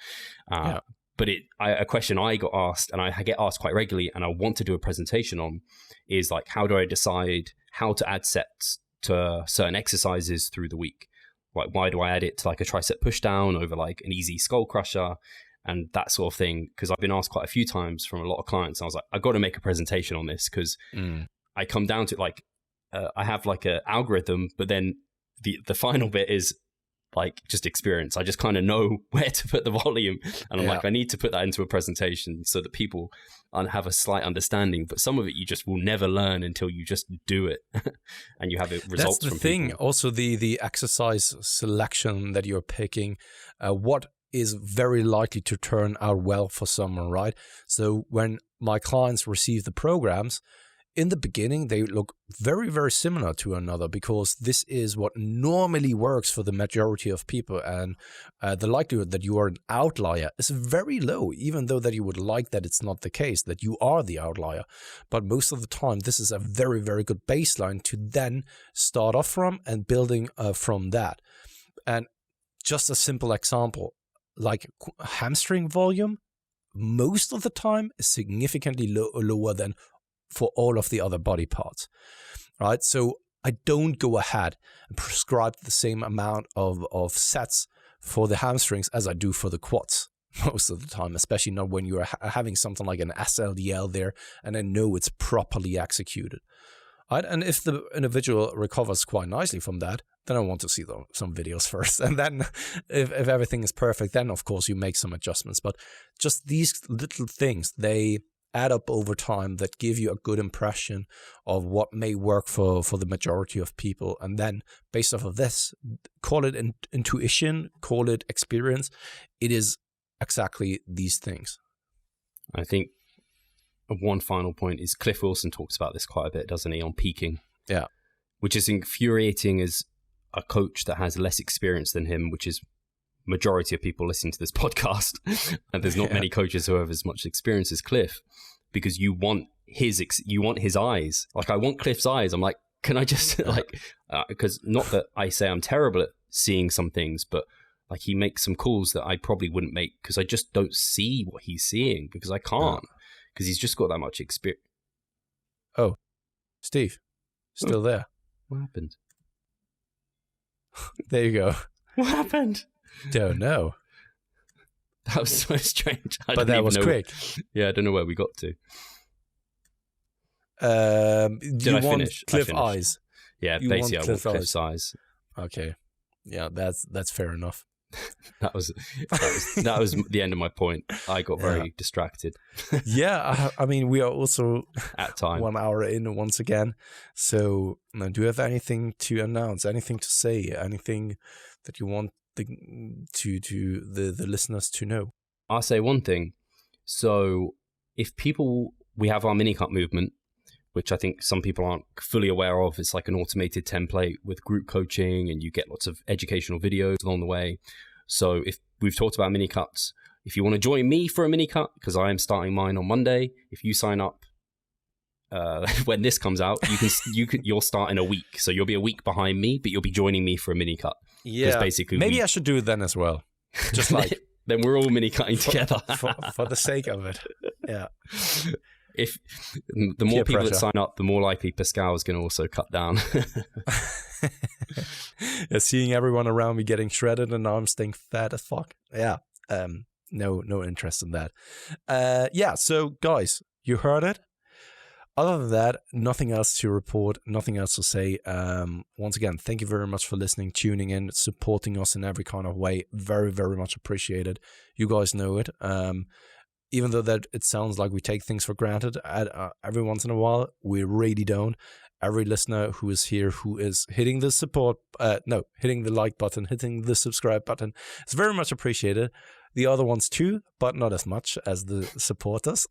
But a question I got asked, and I get asked quite regularly, and I want to do a presentation on, is like, how do I decide how to add sets to certain exercises through the week? Like, why do I add it to like a tricep push down over like an easy skull crusher and that sort of thing? Because I've been asked quite a few times from a lot of clients. And I was like, I've got to make a presentation on this, because I come down to like, I have like an algorithm, but then the final bit is like just experience. I just kind of know where to put the volume. And I'm like, I need to put that into a presentation so that people have a slight understanding. But some of it you just will never learn until you just do it and you have results from people. That's the thing. Also, the exercise selection that you're picking, what is very likely to turn out well for someone, right? So when my clients receive the programs, in the beginning, they look very, very similar to another, because this is what normally works for the majority of people. And the likelihood that you are an outlier is very low, even though that you would like that it's not the case, that you are the outlier. But most of the time, this is a very, very good baseline to then start off from and building from that. And just a simple example, like hamstring volume, most of the time is significantly lower than for all of the other body parts, right? So I don't go ahead and prescribe the same amount of sets for the hamstrings as I do for the quads most of the time, especially not when you're having something like an SLDL there and I know it's properly executed. Right? And if the individual recovers quite nicely from that, then I want to see some videos first. And then if everything is perfect, then of course you make some adjustments. But just these little things, they add up over time that give you a good impression of what may work for the majority of people. And then based off of this, call it intuition, call it experience. It is exactly these things. I think one final point is Cliff Wilson talks about this quite a bit, doesn't he, on peaking? Yeah. Which is infuriating as a coach that has less experience than him, which is majority of people listening to this podcast. And there's not many coaches who have as much experience as Cliff, because you want his eyes. Like, I want Cliff's eyes. I'm like, can I just because not that I say I'm terrible at seeing some things, but like he makes some calls that I probably wouldn't make because I just don't see what he's seeing because I can't, because he's just got that much experience. Oh, Steve, still there? What happened? There you go. What happened? Don't know. That was so strange. But that was quick. Yeah, I don't know where we got to. Do you want Cliff eyes? Yeah, basically I want Cliff's eyes. Okay. Yeah, that's fair enough. that was the end of my point. I got very distracted. Yeah, I mean, we are also at time 1 hour in once again. So, do you have anything to announce? Anything to say? Anything that you want the listeners to know? I'll say one thing. So, we have our mini cut movement, which I think some people aren't fully aware of. It's like an automated template with group coaching, and you get lots of educational videos along the way. So if we've talked about mini cuts, if you want to join me for a mini cut, because I am starting mine on Monday, if you sign up when this comes out, you'll start in a week. So you'll be a week behind me, but you'll be joining me for a mini cut. Yeah, basically maybe I should do it then as well. Just like then we're all mini cutting together for the sake of it. Yeah. If the more people that sign up, the more likely Pascal is going to also cut down. Yeah, seeing everyone around me getting shredded and now I'm staying fat as fuck. Yeah. No interest in that. Yeah. So guys, you heard it. Other than that, nothing else to report, nothing else to say. Once again, thank you very much for listening, tuning in, supporting us in every kind of way. Very, very much appreciated. You guys know it. Even though that it sounds like we take things for granted every once in a while, we really don't. Every listener who is here, who is hitting the hitting the like button, hitting the subscribe button, it's very much appreciated. The other ones too, but not as much as the supporters.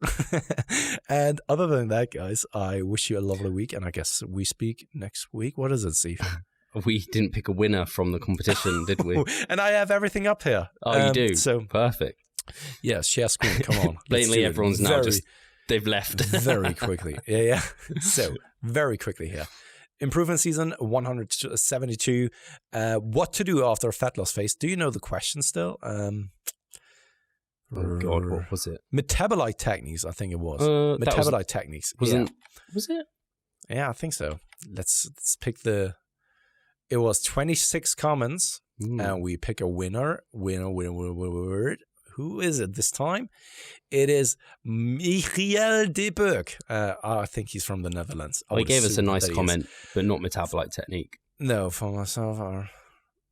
And other than that, guys, I wish you a lovely week, and I guess we speak next week. What is it, Steve? We didn't pick a winner from the competition, did we? And I have everything up here. Oh, you do? So perfect. Yeah, share screen. Come on. Blatantly, everyone's now they've left very quickly. Yeah. So very quickly here. Improvement season 172. What to do after a fat loss phase? Do you know the question still? Oh God, what was it? Metabolite techniques, I think it was. Metabolite techniques. Was it? Yeah, I think so. Let's pick the. It was 26 comments, and we pick a winner. Winner. Who is it this time? It is Michiel de Burg. I think he's from the Netherlands. He gave us a nice comment, but not metabolite technique. No, for myself.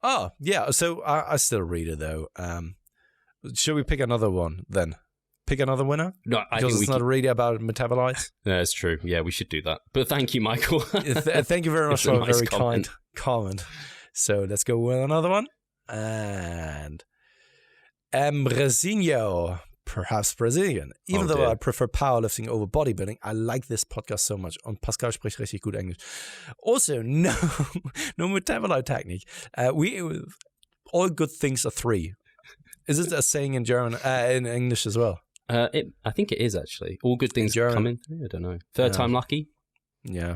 Oh, yeah. So I still read it though. Should we pick another one then? Pick another winner? No, I because think it's not really about metabolites. No, it's true. Yeah, we should do that. But thank you, Michael. Thank you very much for a very kind comment. So let's go with another one. And Brasilio, perhaps Brazilian. Even though I prefer powerlifting over bodybuilding, I like this podcast so much. Und Pascal spricht richtig gut Englisch. Also, no metabolite technique. All good things are three. Is it a saying in German, in English as well? I think it is actually. All good things come in three. I don't know. Third time lucky. Yeah.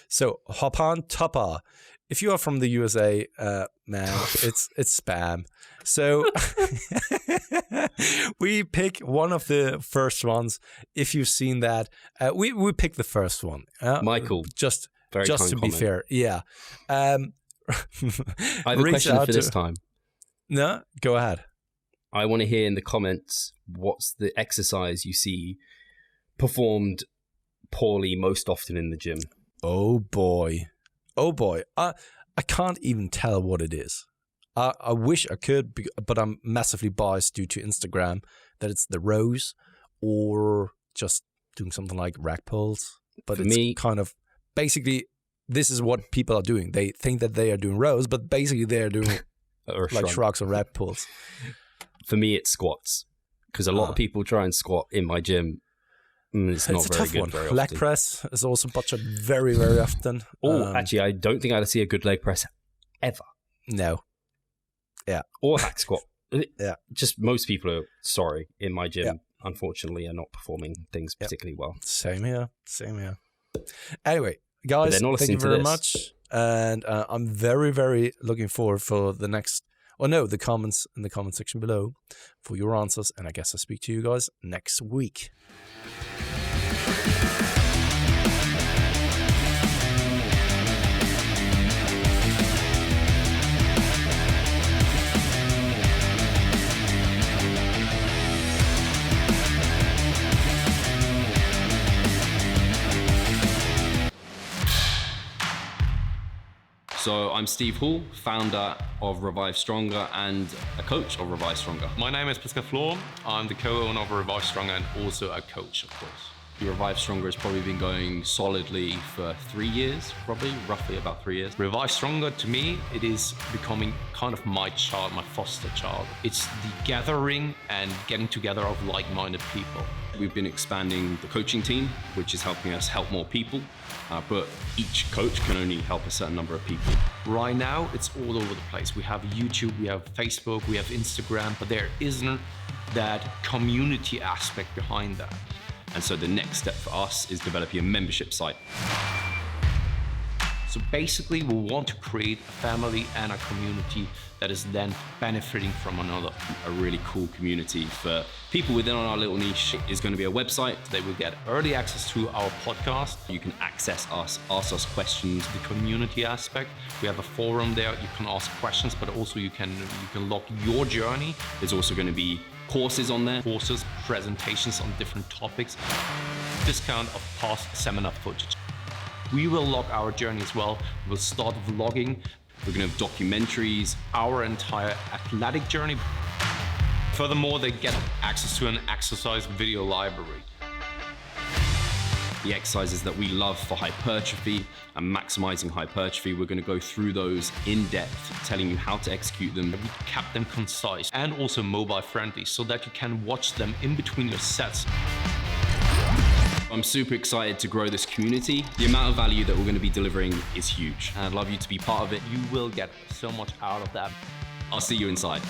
So Hopan Tupper. If you are from the USA, man, it's spam. So we pick one of the first ones. If you've seen that, we pick the first one. Michael, just Very just kind to comment. be fair. Yeah. I have a question for this time. No, go ahead. I want to hear in the comments what's the exercise you see performed poorly most often in the gym. Oh boy. I can't even tell what it is. I wish I could, but I'm massively biased due to Instagram that it's the rows or just doing something like rack pulls. But For it's me, kind of basically this is what people are doing. They think that they are doing rows, but basically they are doing like shrugs or rack pulls. For me, it's squats, because a lot of people try and squat in my gym. It's not a very tough good one. very often. Leg press is also butchered very, very often. Actually, I don't think I'd see a good leg press ever. No. Yeah. Or hack squat. Yeah. Just most people are, in my gym, unfortunately, are not performing things particularly well. Same here. Anyway, guys, thank you very much. And I'm very, very looking forward for the comments in the comment section below for your answers. And I guess I'll speak to you guys next week. So I'm Steve Hall, founder of Revive Stronger and a coach of Revive Stronger. My name is Pascal Flor. I'm the co-owner of Revive Stronger and also a coach, of course. Revive Stronger has probably been going solidly for 3 years, roughly about 3 years. Revive Stronger, to me, it is becoming kind of my child, my foster child. It's the gathering and getting together of like-minded people. We've been expanding the coaching team, which is helping us help more people, but each coach can only help a certain number of people. Right now, it's all over the place. We have YouTube, we have Facebook, we have Instagram, but there isn't that community aspect behind that. And so the next step for us is developing a membership site. So basically, we want to create a family and a community that is then benefiting from another. A really cool community for people within our little niche is going to be a website. They will get early access to our podcast. You can access us, ask us questions. The community aspect, we have a forum there. You can ask questions, but also you can log your journey. There's also going to be courses on there. Courses, presentations on different topics. Discount of past seminar footage. We will log our journey as well. We'll start vlogging. We're going to have documentaries. Our entire athletic journey. Furthermore, they get access to an exercise video library. The exercises that we love for hypertrophy and maximizing hypertrophy, we're going to go through those in depth, telling you how to execute them. We kept them concise and also mobile friendly so that you can watch them in between your sets. I'm super excited to grow this community. The amount of value that we're going to be delivering is huge, and I'd love you to be part of it. You will get so much out of that. I'll see you inside.